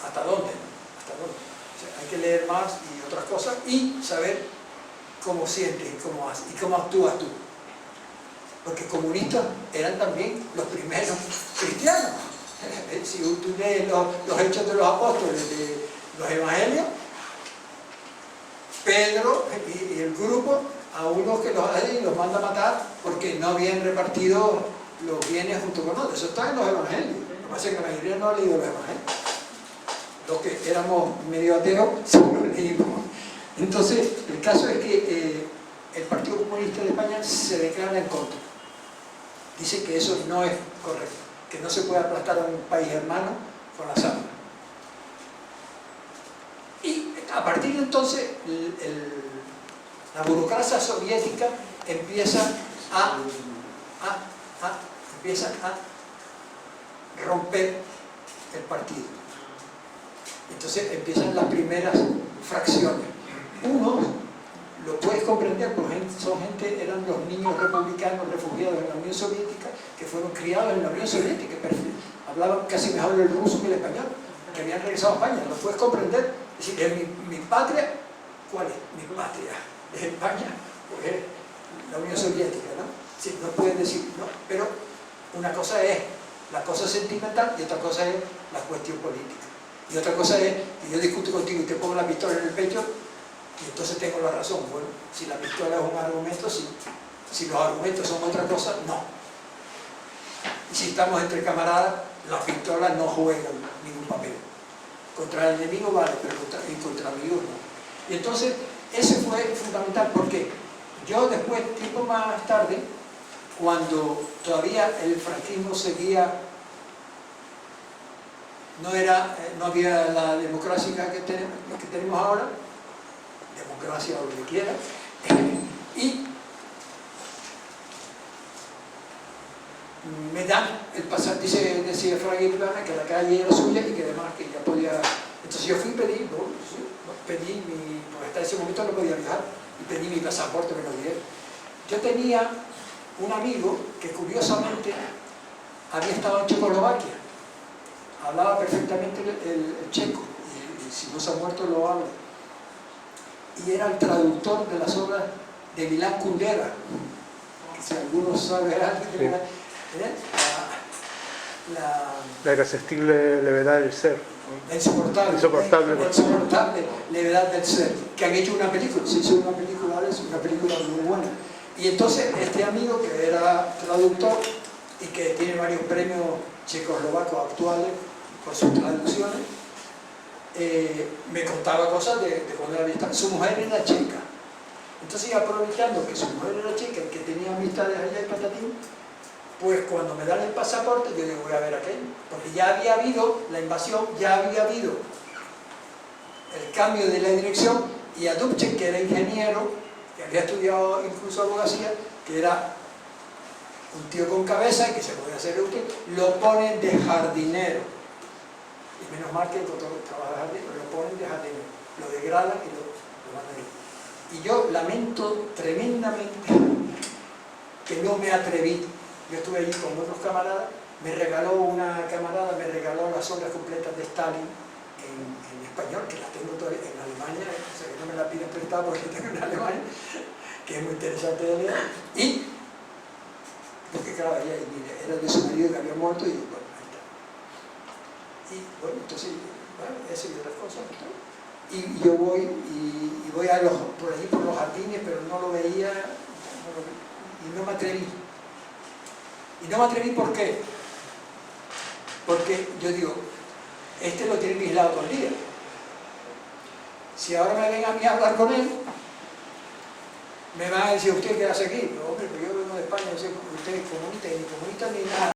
¿hasta dónde? O sea, hay que leer más y otras cosas y saber cómo sientes y cómo actúas tú. Porque comunistas eran también los primeros cristianos. Si tú lees los Hechos de los Apóstoles, de los Evangelios, Pedro y el grupo, a unos que los hace y los manda a matar porque no habían repartido los bienes junto con otros. Eso está en los Evangelios. Lo que pasa es que la mayoría no ha leído los Evangelios. Los que éramos medio ateos, sí lo leímos. Entonces, el caso es que el Partido Comunista de España se declara en contra. Dice que eso no es correcto, que no se puede aplastar a un país hermano con las armas. Y a partir de entonces, la burocracia soviética empieza a romper el partido. Entonces empiezan las primeras fracciones. Uno lo puedes comprender porque eran los niños republicanos refugiados en la Unión Soviética que fueron criados en la Unión Soviética, hablaban casi mejor el ruso que el español. que habían regresado a España. ¿Lo puedes comprender? Es decir, mi patria, ¿cuál es? Mi patria es España, pues es la Unión Soviética, ¿no? Sí, no pueden decir, ¿no? Pero una cosa es la cosa sentimental y otra cosa es la cuestión política. Y otra cosa es que yo discuto contigo y te pongo la pistola en el pecho y entonces tengo la razón. Bueno, si la pistola es un argumento, sí. Si los argumentos son otra cosa, no. Y si estamos entre camaradas, las pistolas no juegan ningún papel. Contra el enemigo vale, pero contra amigos no. Y entonces, ese fue fundamental, porque yo después, tiempo más tarde, cuando todavía el franquismo seguía, no había la democracia que tenemos ahora, democracia o lo que quiera, y me dan el pasaje, decía Frank Iglana que la calle era suya y que además que ya podía. Entonces yo fui y pedí, porque hasta ese momento no podía viajar, y pedí mi pasaporte, me lo dieron. Yo tenía un amigo que curiosamente había estado en Checoslovaquia, hablaba perfectamente el checo, y si no se ha muerto lo habla, y era el traductor de las obras de Milán Kundera, que si algunos saben algo de Milán, la irresistible levedad del ser. La insoportable levedad del ser, que han hecho una película, se hizo una película muy buena. Y entonces este amigo que era traductor y que tiene varios premios checoslovacos actuales por sus traducciones, me contaba cosas de cuando era amistad. Su mujer era checa. Entonces, aprovechando que su mujer era checa y que tenía amistades allá en Patatín, pues cuando me dan el pasaporte, yo digo, voy a ver aquello. Porque ya había habido la invasión, ya había habido el cambio de la dirección, y a Dubček, que era ingeniero, que había estudiado incluso abogacía, que era un tío con cabeza y que se podía hacer útil, lo ponen de jardinero. Y menos mal que el doctor trabaja de jardinero, lo ponen de jardinero, lo degradan y lo mandan ahí. Y yo lamento tremendamente que no me atreví. Yo estuve allí con otros camaradas, una camarada me regaló las obras completas de Stalin en español, que las tengo todavía en Alemania, o sea que no me las piden prestada porque las tengo en Alemania, que es muy interesante de leer, y porque claro, ella era de su marido que había muerto, y bueno, ahí está. Y bueno, entonces, bueno, eso y otras cosas, ¿no? Y yo voy por allí por los jardines, pero no lo veía, y no me atreví. Y no me atreví, ¿por qué? Porque yo digo, este lo tiene vigilado todo el día. Si ahora me ven a mí a hablar con él, me van a decir, ¿usted qué hace aquí? No, hombre, pues yo vengo de España, usted es comunista, ni comunista ni nada.